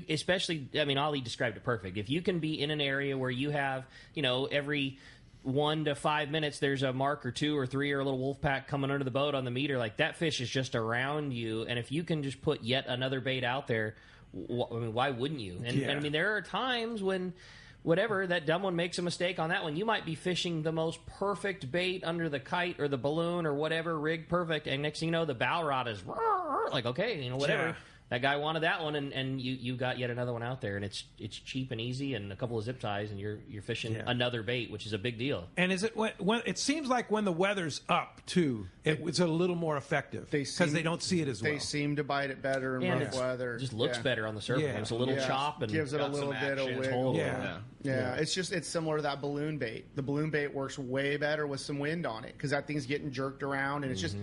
S3: especially, I mean, Ollie described it perfect. If you can be in an area where you have, every 1 to 5 minutes there's a mark or 2 or 3 or a little wolf pack coming under the boat on the meter, like that fish is just around you, and if you can just put yet another bait out there, why wouldn't you? And I mean, there are times when that dumb one makes a mistake on that one, you might be fishing the most perfect bait under the kite or the balloon or whatever, rig perfect, and next thing you know, the bow rod is like, okay, whatever. That guy wanted that one, and you got yet another one out there, and it's cheap and easy, and a couple of zip ties, and you're fishing another bait, which is a big deal.
S2: And is it when it seems like when the weather's up too, it's a little more effective because they don't see it as well.
S5: They seem to bite it better in rough weather.
S3: It just looks better on the surface.
S2: Yeah.
S3: It's a little chop and
S5: gives it a little bit of wiggle.
S2: Yeah.
S5: It's similar to that balloon bait. The balloon bait works way better with some wind on it because that thing's getting jerked around, and it's just.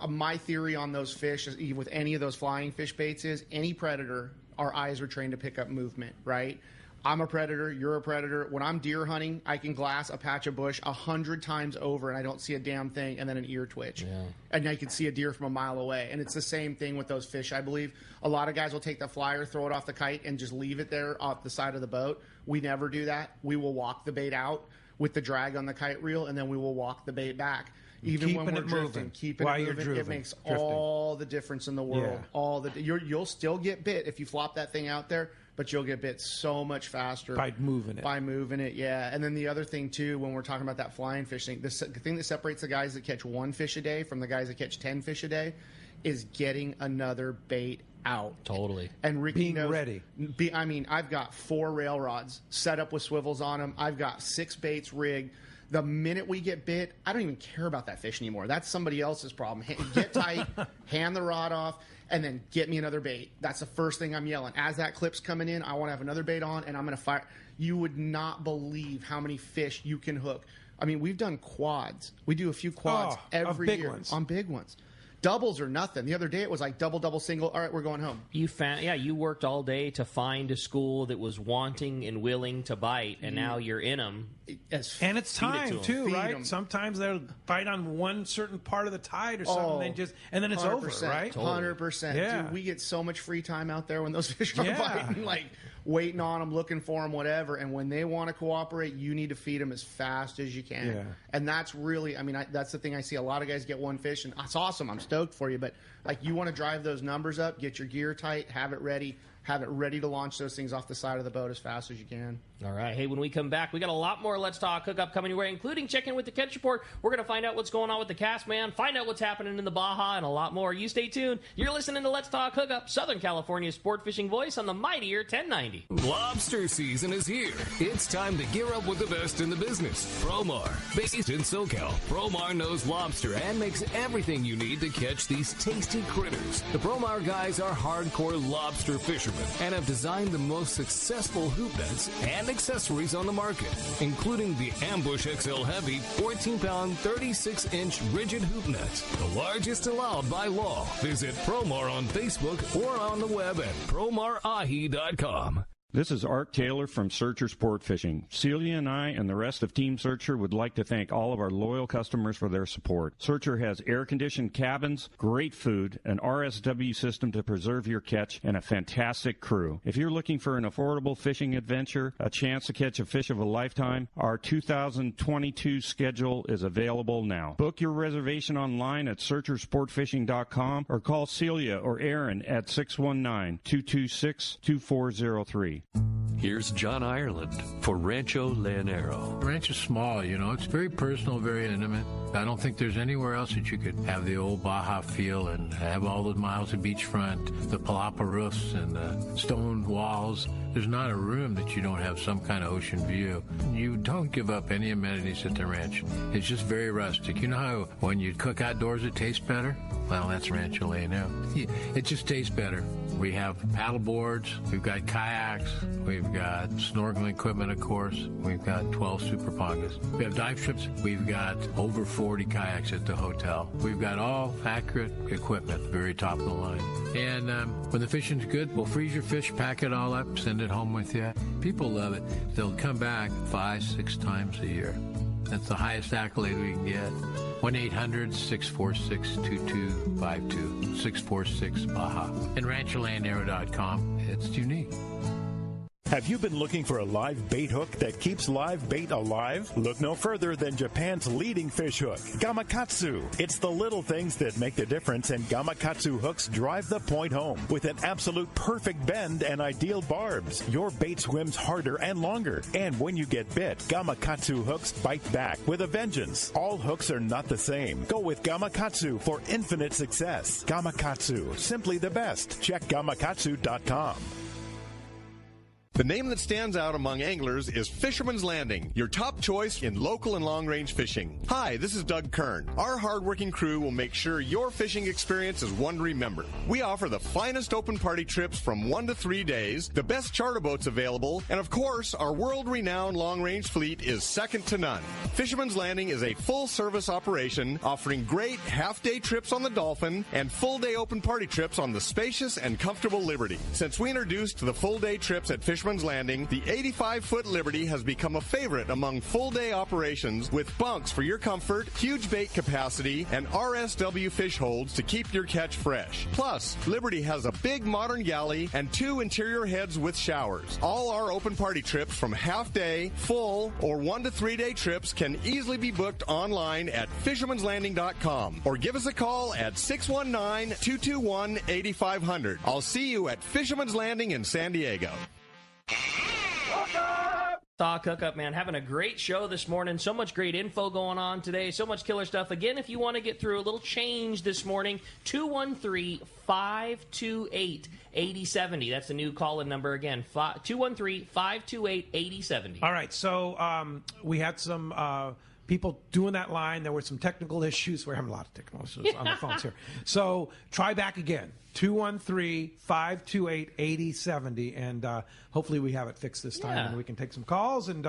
S5: My theory on those fish, with any of those flying fish baits, is any predator, our eyes are trained to pick up movement, right? I'm a predator, you're a predator. When I'm deer hunting, I can glass a patch of bush 100 times over and I don't see a damn thing, and then an ear twitch. Yeah. And I can see a deer from a mile away. And it's the same thing with those fish, I believe. A lot of guys will take the flyer, throw it off the kite, and just leave it there off the side of the boat. We never do that. We will walk the bait out with the drag on the kite reel, and then we will walk the bait back. Even when we're drifting, keeping it moving, it makes all the difference in the world. Yeah. You'll still get bit if you flop that thing out there, but you'll get bit so much faster
S2: by moving it.
S5: Yeah. And then the other thing too, when we're talking about that flying fish thing, the thing that separates the guys that catch 1 fish a day from the guys that catch 10 fish a day is getting another bait out.
S3: Totally.
S5: And Ricky
S2: being ready.
S5: I've got 4 rail rods set up with swivels on them. I've got 6 baits rigged. The minute we get bit, I don't even care about that fish anymore. That's somebody else's problem. Get tight, hand the rod off, and then get me another bait. That's the first thing I'm yelling. As that clip's coming in, I want to have another bait on, and I'm going to fire. You would not believe how many fish you can hook. I mean, we've done quads. We do a few quads every year on big ones. doubles are nothing. The other day it was like double, single. All right, we're going home.
S3: You worked all day to find a school that was wanting and willing to bite, and now you're in them.
S2: And it's time too, right? Sometimes they'll bite on one certain part of the tide or something, and then it's over, right?
S5: 100%.
S2: Yeah.
S5: Dude, we get so much free time out there when those fish are biting, like waiting on them, looking for them, whatever. And when they want to cooperate, you need to feed them as fast as you can.
S2: Yeah.
S5: And that's really, that's the thing I see. A lot of guys get one fish, and it's awesome. I'm stoked for you. But like, you want to drive those numbers up, get your gear tight, have it ready to launch those things off the side of the boat as fast as you can.
S3: All right. Hey, when we come back, we got a lot more Let's Talk Hookup coming your way, including checking with the catch report. We're going to find out what's going on with the cast man, find out what's happening in the Baja, and a lot more. You stay tuned. You're listening to Let's Talk Hookup, Southern California's sport fishing voice on the mightier 1090.
S11: Lobster season is here. It's time to gear up with the best in the business. Promar. Based in SoCal, Promar knows lobster and makes everything you need to catch these tasty critters. The Promar guys are hardcore lobster fishermen and have designed the most successful hoop nets and accessories on the market, including the Ambush XL Heavy 14-pound 36-inch rigid hoop nets, the largest allowed by law. Visit Promar on Facebook or on the web at promarahi.com.
S12: This is Art Taylor from Searcher Sport Fishing. Celia and I and the rest of Team Searcher would like to thank all of our loyal customers for their support. Searcher has air-conditioned cabins, great food, an RSW system to preserve your catch, and a fantastic crew. If you're looking for an affordable fishing adventure, a chance to catch a fish of a lifetime, our 2022 schedule is available now. Book your reservation online at searchersportfishing.com or call Celia or Aaron at 619-226-2403.
S13: Here's John Ireland for Rancho Leonero.
S14: The ranch is small, it's very personal, very intimate. I don't think there's anywhere else that you could have the old Baja feel and have all the miles of beachfront, the palapa roofs and the stone walls. There's not a room that you don't have some kind of ocean view. You don't give up any amenities at the ranch. It's just very rustic. You know how when you cook outdoors it tastes better? Well, that's Rancho Leonero. It just tastes better. We have paddle boards, we've got kayaks, we've got snorkeling equipment, of course. We've got 12 super pongas. We have dive trips. We've got over 40 kayaks at the hotel. We've got all accurate equipment, very top of the line. And when the fishing's good, we'll freeze your fish, pack it all up, send it home with you. People love it. They'll come back 5-6 times a year. That's the highest accolade we can get. 1-800-646-2252, 646-BAJA. And RanchoLandAero.com. It's unique.
S4: Have you been looking for a live bait hook that keeps live bait alive? Look no further than Japan's leading fish hook, Gamakatsu. It's the little things that make the difference, and Gamakatsu hooks drive the point home. With an absolute perfect bend and ideal barbs, your bait swims harder and longer. And when you get bit, Gamakatsu hooks bite back with a vengeance. All hooks are not the same. Go with Gamakatsu for infinite success. Gamakatsu, simply the best. Check gamakatsu.com.
S15: The name that stands out among anglers is Fisherman's Landing, your top choice in local and long-range fishing. Hi, this is Doug Kern. Our hardworking crew will make sure your fishing experience is one to remember. We offer the finest open party trips from 1 to 3 days, the best charter boats available, and of course, our world-renowned long-range fleet is second to none. Fisherman's Landing is a full-service operation offering great half-day trips on the Dolphin and full-day open party trips on the spacious and comfortable Liberty. Since we introduced the full-day trips at Fisherman's Landing, the 85-foot Liberty has become a favorite among full-day operations with bunks for your comfort, huge bait capacity, and RSW fish holds to keep your catch fresh. Plus, Liberty has a big modern galley and 2 interior heads with showers. All our open party trips from half-day, full, or 1 to 3 day trips can easily be booked online at fishermanslanding.com or give us a call at 619-221-8500. I'll see you at Fisherman's Landing in San Diego.
S3: Talk Hookup, man. Having a great show this morning. So much great info going on today. So much killer stuff. Again, if you want to get through a little change this morning, 213-528-8070. That's the new call-in number again. 213-528-8070.
S2: All right. So we had some people doing that line. There were some technical issues. We're having a lot of technical issues on the phones here. So try back again. 213-528-8070, and hopefully we have it fixed this time, and we can take some calls and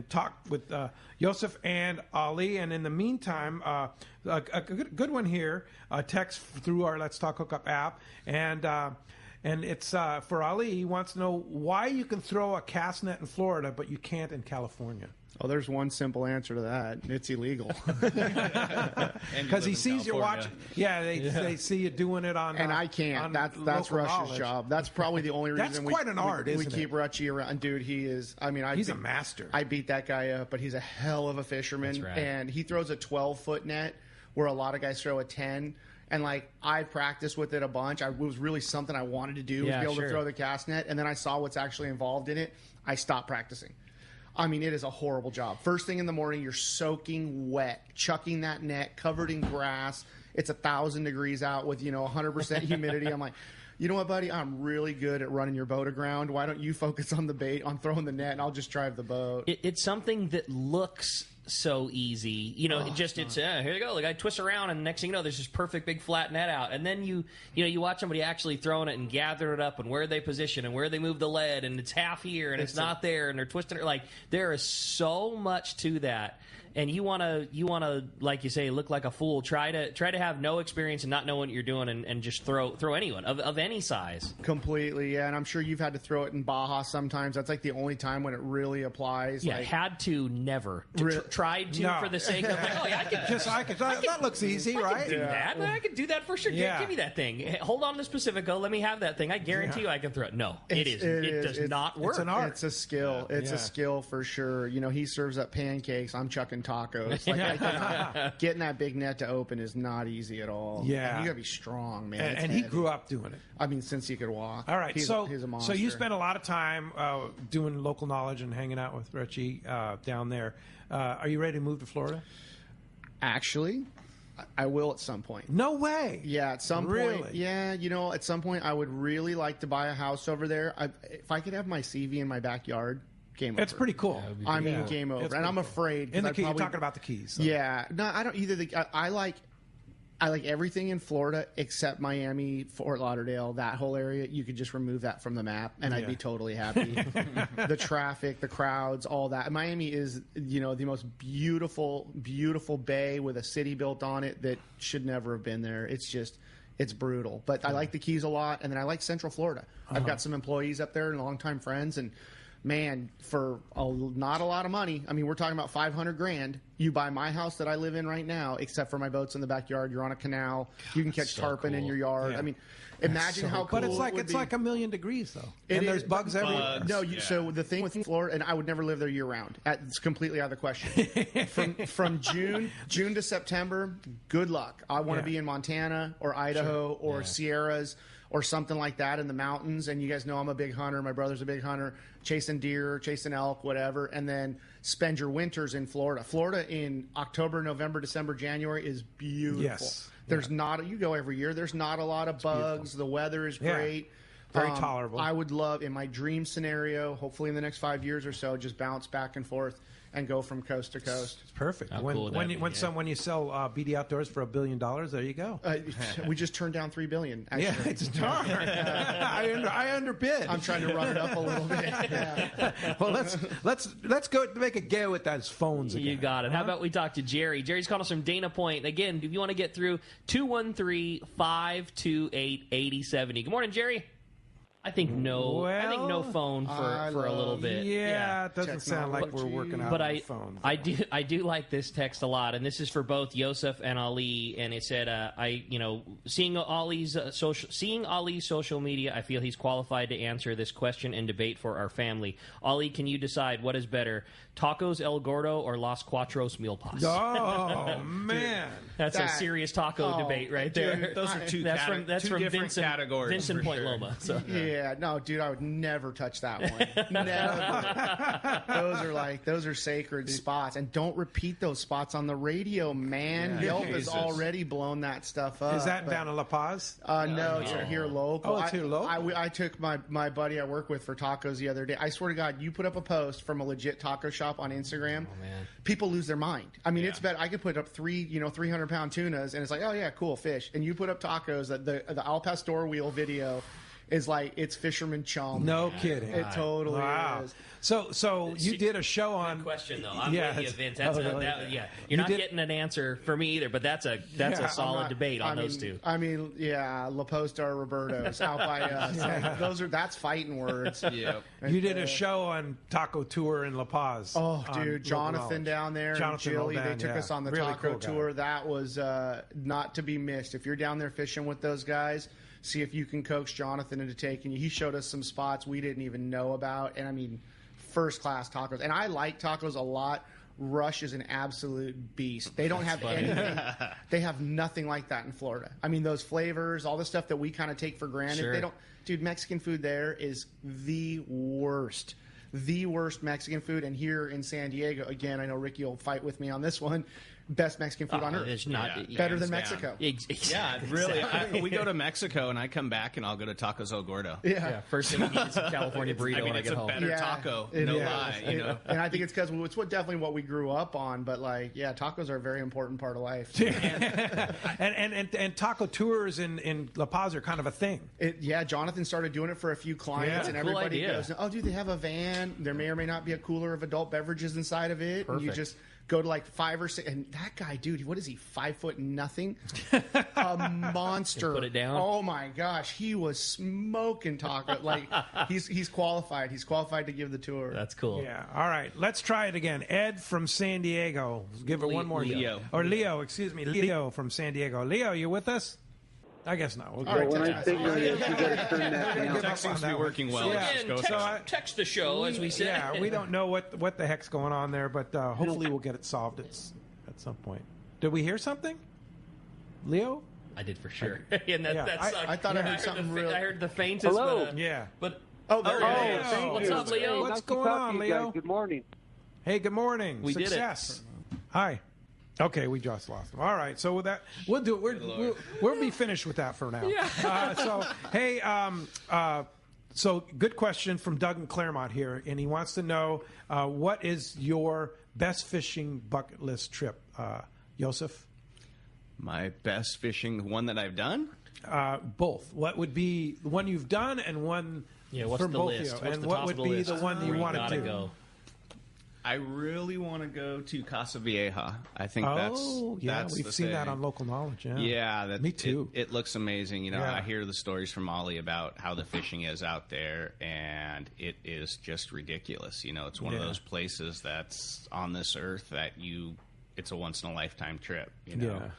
S2: talk with Yusef and Ali. And in the meantime, a good one here, text through our Let's Talk Hookup app, and it's for Ali. He wants to know why you can throw a cast net in Florida, but you can't in California.
S5: Oh, there's one simple answer to that. It's illegal.
S2: Because he sees you watching. Yeah, they see you doing it on.
S5: And I can't. That's Rush's job. That's probably the only reason.
S2: That's quite an art, isn't it?
S5: We keep Rushy around. Dude, he is. I mean,
S2: he's a master.
S5: I beat that guy up, but he's a hell of a fisherman.
S3: That's right.
S5: And he throws a 12-foot net where a lot of guys throw a 10. And, like, I practiced with it a bunch. It was really something I wanted to do, was be able to throw the cast net. And then I saw what's actually involved in it. I stopped practicing. I mean, it is a horrible job. First thing in the morning, you're soaking wet, chucking that net, covered in grass. It's 1,000 degrees out with, 100% humidity. I'm like, you know what, buddy? I'm really good at running your boat aground. Why don't you focus on the bait, on throwing the net, and I'll just drive the boat.
S3: It's something that looks so easy. It's here you go. The guy twists around, and next thing you know, there's this perfect big flat net out. And then you watch somebody actually throwing it and gather it up, and where they position and where they move the lead, and it's half here and it's not there, and they're twisting it. Like, there is so much to that. And you want to, like you say, look like a fool. Try to have no experience and not know what you're doing, and just throw anyone of any size.
S5: Completely, yeah. And I'm sure you've had to throw it in Baja sometimes. That's like the only time when it really applies.
S3: Yeah, had to, never. Tried to for the sake of, like, oh yeah, I could.
S2: That looks easy, right?
S3: I can do that. I can do that for sure.
S2: Yeah.
S3: Give me that thing. Hey, hold on to Pacifico. Let me have that thing. I guarantee you I can throw it. No, it does not work.
S5: It's an art. It's a skill. It's a skill for sure. He serves up pancakes. I'm chucking tacos. Like, getting that big net to open is not easy at all.
S2: Yeah,
S5: you gotta be strong, man.
S2: And he grew up doing it.
S5: I mean, since he could walk.
S2: All right,
S5: he's a monster.
S2: So you spent a lot of time doing local knowledge and hanging out with Richie down there. Are you ready to move to Florida?
S5: Actually, I will at some point.
S2: No way.
S5: Yeah, at some point. Yeah, at some point I would really like to buy a house over there. If I could have my CV in my backyard. Game over.
S2: It's pretty cool.
S5: Game over. And I'm afraid.
S2: You're talking about the Keys. So.
S5: Yeah. No, I don't either. I like everything in Florida except Miami, Fort Lauderdale, that whole area. You could just remove that from the map, and I'd be totally happy. The traffic, the crowds, all that. Miami is, the most beautiful, beautiful bay with a city built on it that should never have been there. It's brutal. But I like the Keys a lot, and then I like Central Florida. I've got some employees up there and longtime friends, and man, for not a lot of money, I mean, we're talking about $500,000. You buy my house that I live in right now, except for my boat's in the backyard. You're on a canal. You can catch tarpon in your yard. Yeah. I mean, imagine how cool.
S2: But it's like 1,000,000 degrees though, and there's bugs everywhere.
S5: No, so the thing with Florida, and I would never live there year round. It's completely out of the question. from June to September, good luck. I want to be in Montana or Idaho or Sierras or something like that in the mountains. And you guys know I'm a big hunter. My brother's a big hunter, chasing deer, chasing elk, whatever. And then spend your winters in Florida. Florida in October, November, December, January is beautiful.
S2: Yes.
S5: There's not, you go every year, there's not a lot of bugs. The weather is great.
S2: Very tolerable.
S5: I would love, in my dream scenario, hopefully in the next 5 years or so, just bounce back and forth and go from coast to coast.
S2: It's perfect. When you sell BD Outdoors for $1 billion, there you go.
S5: We just turned down $3 billion. Actually.
S2: Yeah, it's darn. I underbid.
S5: I'm trying to run it up a little bit. Yeah.
S2: Well, let's go make a go with those phones again.
S3: You got it. How about we talk to Jerry? Jerry's calling us from Dana Point. Again, if you want to get through, 213-528-8070. Good morning, Jerry. I think no phone for a little bit.
S2: Yeah, it doesn't sound like we're working out on the phone.
S3: I do like this text a lot, and this is for both Yusef and Ali. And it said, seeing Ali's social media, I feel he's qualified to answer this question and debate for our family. Ali, can you decide what is better, tacos El Gordo or Los Cuatros Meal Pas?
S2: Oh man,
S3: that's a serious taco debate right there.
S6: Dude, those are two
S3: that's from
S6: different
S3: Vincent,
S6: categories.
S3: Vincent Point Loma. So.
S5: Yeah. Yeah, no, dude, I would never touch that one. Never. Those are sacred spots, and don't repeat those spots on the radio, man.
S6: Yeah.
S5: Yelp has already blown that stuff up.
S2: Is that down in La Paz?
S5: No, it's here local.
S2: Oh, it's here local.
S5: I took my buddy I work with for tacos the other day. I swear to God, you put up a post from a legit taco shop on Instagram.
S3: Oh, man.
S5: People lose their mind. I mean, it's bad. I could put up 300-pound tunas, and it's like, oh yeah, cool fish. And you put up tacos. The Al Pastor wheel video is like, it's fisherman chum.
S2: No kidding.
S5: It totally is.
S2: So you did a show on.
S3: Good question though. I'm
S2: Yeah,
S3: with you, Vince. That's
S2: really.
S3: You're not getting an answer for me either, but that's a solid debate on those two.
S5: I mean, yeah, La Posta or Roberto's out by us. Like, that's fighting words.
S6: Yep.
S2: You did a show on Taco Tour in La Paz.
S5: Oh, dude, Jonathan down there and Jilly, they took us on the
S2: really
S5: taco
S2: cool
S5: tour. That was not to be missed. If you're down there fishing with those guys, see if you can coax Jonathan into taking you. He showed us some spots we didn't even know about, and I mean, first-class tacos. And I like tacos a lot. Rush is an absolute beast. They don't have anything. They have nothing like that in Florida. I mean, those flavors, all the stuff that we kind of take for granted.
S3: Sure.
S5: They don't. Dude, Mexican food there is the worst. The worst Mexican food. And here in San Diego, again, I know Ricky will fight with me on this one. Best Mexican food on earth.
S3: It's not
S5: better than Mexico.
S6: Yeah, really. We go to Mexico, and I come back, and I'll go to Tacos El Gordo.
S5: Yeah.
S3: First thing you need is a California burrito when I get home.
S6: It's a better taco, no lie. You know?
S5: And I think it's because it's definitely what we grew up on. But tacos are a very important part of life.
S2: and taco tours in La Paz are kind of a thing.
S5: Jonathan started doing it for a few clients, and everybody goes, "Oh, dude, they have a van. There may or may not be a cooler of adult beverages inside of it, and you just." Go to like 5 or 6, and that guy, dude, what is he? 5 foot nothing, a monster.
S3: Put it down.
S5: Oh my gosh, he was smoking taco. Like he's qualified. He's qualified to give the tour.
S3: That's cool.
S2: Yeah. All right, let's try it again. Ed from San Diego. Give it one more.
S3: Leo.
S2: Leo, excuse me. Leo from San Diego. Leo, you with us? I guess not.
S5: All right,
S16: when I figure you got to turn that down.
S6: Text seems to be working well.
S3: Text the show, as we said.
S2: Yeah, we don't know what the heck's going on there, but hopefully we'll get it solved at some point. Did we hear something? Leo?
S3: I did for sure. And that sucked.
S5: I thought I heard something real.
S3: I heard the faintest.
S16: Hello.
S3: But
S5: there it is.
S3: What's up, Leo?
S2: What's going on, Leo?
S16: Good morning.
S2: Hey, good morning.
S3: We did it.
S2: Success. Hi. Okay, we just lost him. All right, so with that, we'll do it. We'll be finished with that for now. Yeah. So good question from Doug in Claremont here, and he wants to know what is your best fishing bucket list trip, Yusef?
S6: My best fishing one that I've done?
S2: Both. What would be the one you've done, and one
S3: what's
S2: from
S3: the
S2: both
S3: list?
S2: of you?
S3: What's
S2: And
S3: the
S2: what
S3: top
S2: would
S3: of the
S2: be
S3: list
S2: the one that you
S3: where
S2: want to
S3: gotta
S2: do?
S3: go?
S6: I really want to go to Casa Vieja. I think
S2: we've
S6: the
S2: seen
S6: thing.
S2: that on Local Knowledge.
S6: Yeah,
S2: me too.
S6: It looks amazing. You know,
S2: Yeah.
S6: I hear the stories from Ollie about how the fishing is out there, and it is just ridiculous. You know, it's one of those places that's on this earth that it's a once in a lifetime trip. You know,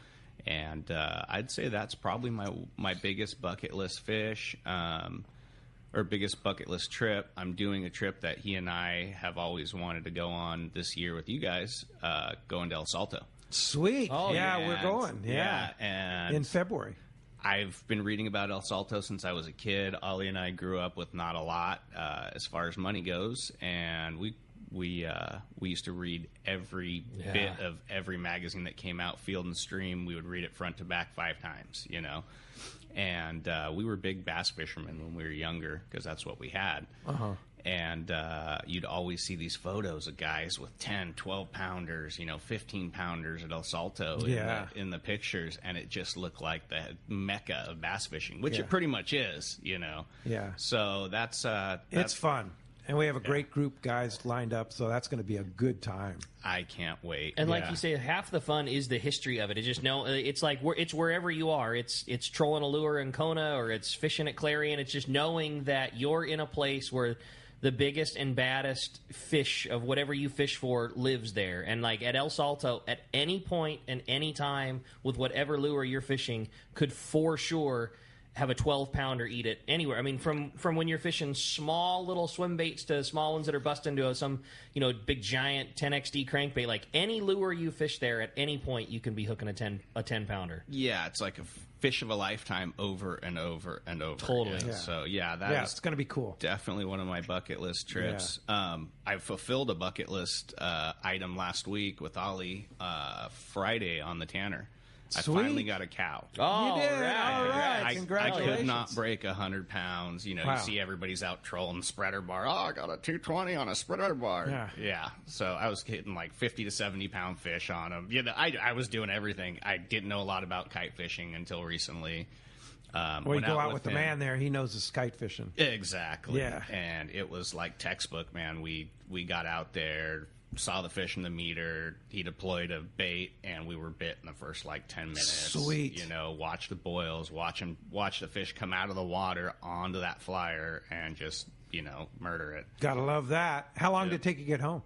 S6: and I'd say that's probably my biggest bucket list fish. Or biggest bucket list trip. I'm doing a trip that he and I have always wanted to go on this year with you guys, going to El Salto.
S2: Sweet.
S3: Oh,
S2: yeah, we're going. Yeah.
S6: And
S2: in February.
S6: I've been reading about El Salto since I was a kid. Ollie and I grew up with not a lot as far as money goes, and we used to read every bit of every magazine that came out, Field and Stream. We would read it front to back 5 times, you know. And we were big bass fishermen when we were younger because that's what we had. And you'd always see these photos of guys with 10, 12-pounders, 15-pounders at El Salto in the pictures, and it just looked like the mecca of bass fishing, which it pretty much is,
S2: Yeah.
S6: So that's
S2: it's fun. And we have a great group, guys, lined up, so that's going to be a good time.
S6: I can't wait.
S3: And like you say, half the fun is the history of it. It's like it's wherever you are. It's trolling a lure in Kona, or it's fishing at Clarion. It's just knowing that you're in a place where the biggest and baddest fish of whatever you fish for lives there. And like at El Salto, at any point and any time with whatever lure you're fishing, could for sure have a 12-pounder eat it anywhere. I mean, from when you're fishing small little swim baits to small ones that are busted into some, big giant 10XD crankbait, like any lure you fish there at any point, you can be hooking a 10-pounder.
S6: Yeah, it's like a fish of a lifetime over and over and over.
S3: Totally.
S6: Again.
S2: Yeah.
S6: So that
S2: it's going to be cool.
S6: Definitely one of my bucket list trips.
S2: Yeah.
S6: I fulfilled a bucket list item last week with Ollie Friday on the Tanner.
S2: Sweet.
S6: I finally got a cow.
S3: Oh,
S2: you did. All right.
S6: I
S2: Congratulations.
S6: could not break 100 pounds. You see everybody's out trolling spreader bar. Oh, I got a 220 on a spreader bar. Yeah. So I was hitting like 50 to 70 pound fish on them. I was doing everything. I didn't know a lot about kite fishing until recently.
S2: You go out with the man there. He knows the kite fishing.
S6: Exactly.
S2: Yeah.
S6: And it was like textbook, man. We got out there, saw the fish in the meter. He deployed a bait, and we were bit in the first 10 minutes.
S2: Sweet.
S6: Watch the boils, watch the fish come out of the water onto that flyer, and just murder it.
S2: Gotta love that. How long did it take you to get home?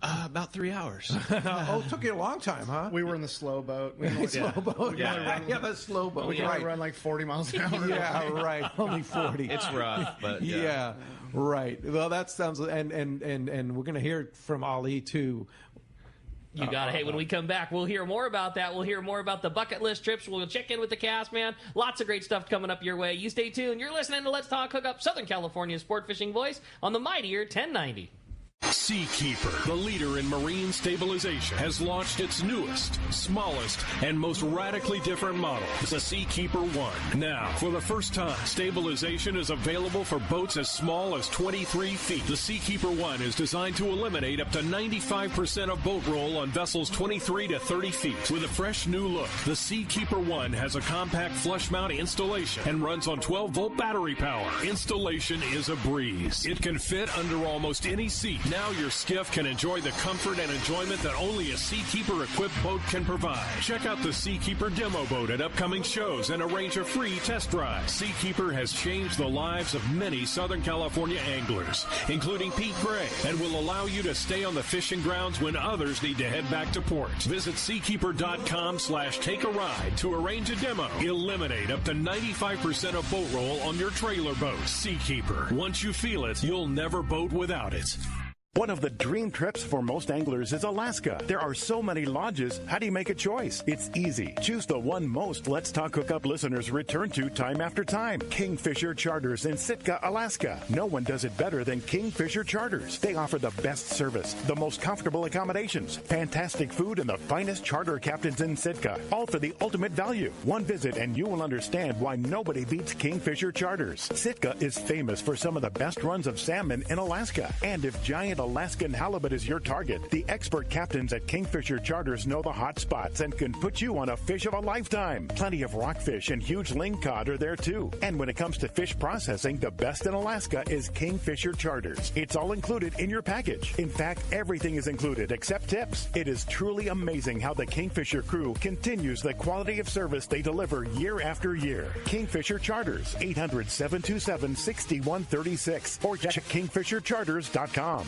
S6: About 3 hours.
S2: It took you a long time, huh?
S5: We were in the slow boat.
S2: Slow boat. The slow boat.
S5: We can only run 40 miles an hour.
S2: Yeah, right. Only 40.
S6: It's rough, but
S2: yeah, right. Well, that sounds and we're gonna hear from Ali too.
S3: You got it. Hey, when we come back, we'll hear more about that. We'll hear more about the bucket list trips. We'll check in with the cast, man. Lots of great stuff coming up your way. You stay tuned. You're listening to Let's Talk Hookup, Southern California's sport fishing voice on the mightier 1090.
S17: Seakeeper, the leader in marine stabilization, has launched its newest, smallest, and most radically different model, the Seakeeper 1. Now, for the first time, stabilization is available for boats as small as 23 feet. The Seakeeper 1 is designed to eliminate up to 95% of boat roll on vessels 23 to 30 feet. With a fresh new look, the Seakeeper 1 has a compact flush mount installation and runs on 12-volt battery power. Installation is a breeze. It can fit under almost any seat. Now your skiff can enjoy the comfort and enjoyment that only a Seakeeper-equipped boat can provide. Check out the Seakeeper demo boat at upcoming shows and arrange a free test drive. Seakeeper has changed the lives of many Southern California anglers, including Pete Gray, and will allow you to stay on the fishing grounds when others need to head back to port. Visit seakeeper.com/take-a-ride to arrange a demo. Eliminate up to 95% of boat roll on your trailer boat. Seakeeper. Once you feel it, you'll never boat without it.
S4: One of the dream trips for most anglers is Alaska. There are so many lodges. How do you make a choice? It's easy. Choose the one most Let's Talk Hookup listeners return to time after time. Kingfisher Charters in Sitka, Alaska. No one does it better than Kingfisher Charters. They offer the best service, the most comfortable accommodations, fantastic food, and the finest charter captains in Sitka. All for the ultimate value. One visit and you will understand why nobody beats Kingfisher Charters. Sitka is famous for some of the best runs of salmon in Alaska. And if giant Alaskan halibut is your target, the expert captains at Kingfisher Charters know the hot spots and can put you on a fish of a lifetime. Plenty of rockfish and huge lingcod are there too. And when it comes to fish processing, the best in Alaska is Kingfisher Charters. It's all included in your package. In fact, everything is included except tips. It is truly amazing how the Kingfisher crew continues the quality of service they deliver year after year. Kingfisher Charters, 800-727-6136 or check kingfishercharters.com.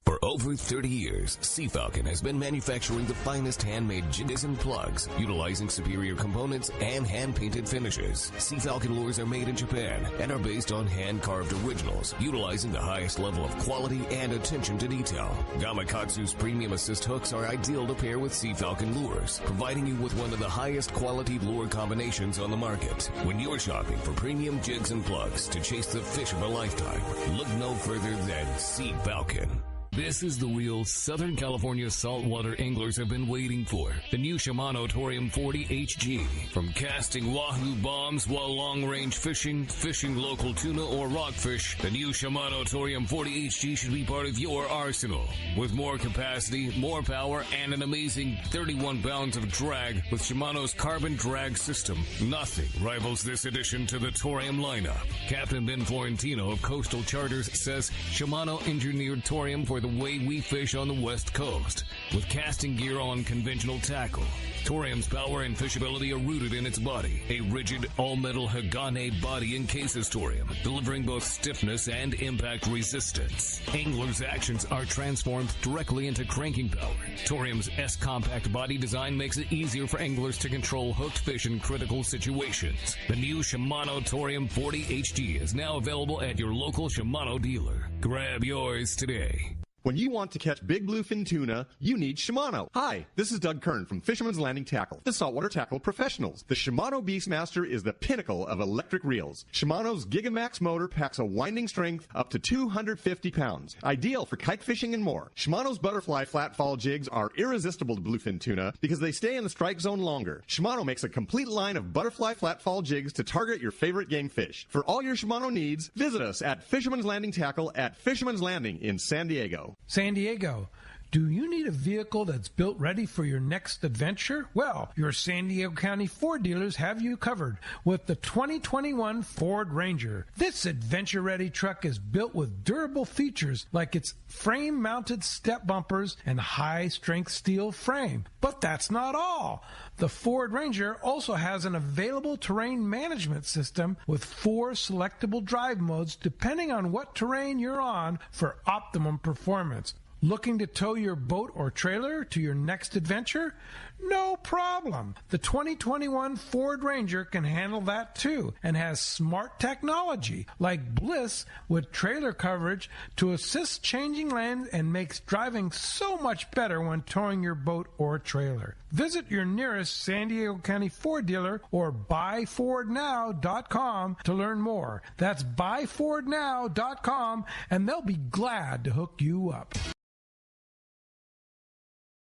S11: For over 30 years, Sea Falcon has been manufacturing the finest handmade jigs and plugs, utilizing superior components and hand-painted finishes. Sea Falcon lures are made in Japan and are based on hand-carved originals, utilizing the highest level of quality and attention to detail. Gamakatsu's premium assist hooks are ideal to pair with Sea Falcon lures, providing you with one of the highest quality lure combinations on the market. When you're shopping for premium jigs and plugs to chase the fish of a lifetime, look no further than Sea Falcon. This is the reel Southern California saltwater anglers have been waiting for. The new Shimano Torium 40 HG. From casting wahoo bombs while long-range fishing, fishing local tuna or rockfish, the new Shimano Torium 40 HG should be part of your arsenal. With more capacity, more power, and an amazing 31 pounds of drag with Shimano's carbon drag system, nothing rivals this addition to the Torium lineup. Captain Ben Florentino of Coastal Charters says Shimano engineered Torium for the way we fish on the West Coast. With casting gear on conventional tackle, Torium's power and fishability are rooted in its body. A rigid, all-metal Hagane body encases Torium, delivering both stiffness and impact resistance. Anglers' actions are transformed directly into cranking power. Torium's S-compact body design makes it easier for anglers to control hooked fish in critical situations. The new Shimano Torium 40 HD is now available at your local Shimano dealer. Grab yours today.
S15: When you want to catch big bluefin tuna, you need Shimano. Hi, this is Doug Kern from Fisherman's Landing Tackle, the saltwater tackle professionals. The Shimano Beastmaster is the pinnacle of electric reels. Shimano's Gigamax motor packs a winding strength up to 250 pounds, ideal for kite fishing and more. Shimano's butterfly flat fall jigs are irresistible to bluefin tuna because they stay in the strike zone longer. Shimano makes a complete line of butterfly flat fall jigs to target your favorite game fish. For all your Shimano needs, visit us at Fisherman's Landing Tackle at Fisherman's Landing in San Diego.
S2: San Diego, do you need a vehicle that's built ready for your next adventure? Well, your San Diego County Ford dealers have you covered with the 2021 Ford Ranger. This adventure-ready truck is built with durable features like its frame-mounted step bumpers and high-strength steel frame. But that's not all. The Ford Ranger also has an available terrain management system with 4 selectable drive modes depending on what terrain you're on for optimum performance. Looking to tow your boat or trailer to your next adventure? No problem. The 2021 Ford Ranger can handle that too and has smart technology like Bliss with trailer coverage to assist changing lanes and makes driving so much better when towing your boat or trailer. Visit your nearest San Diego County Ford dealer or buyfordnow.com to learn more. That's buyfordnow.com and they'll be glad to hook you up.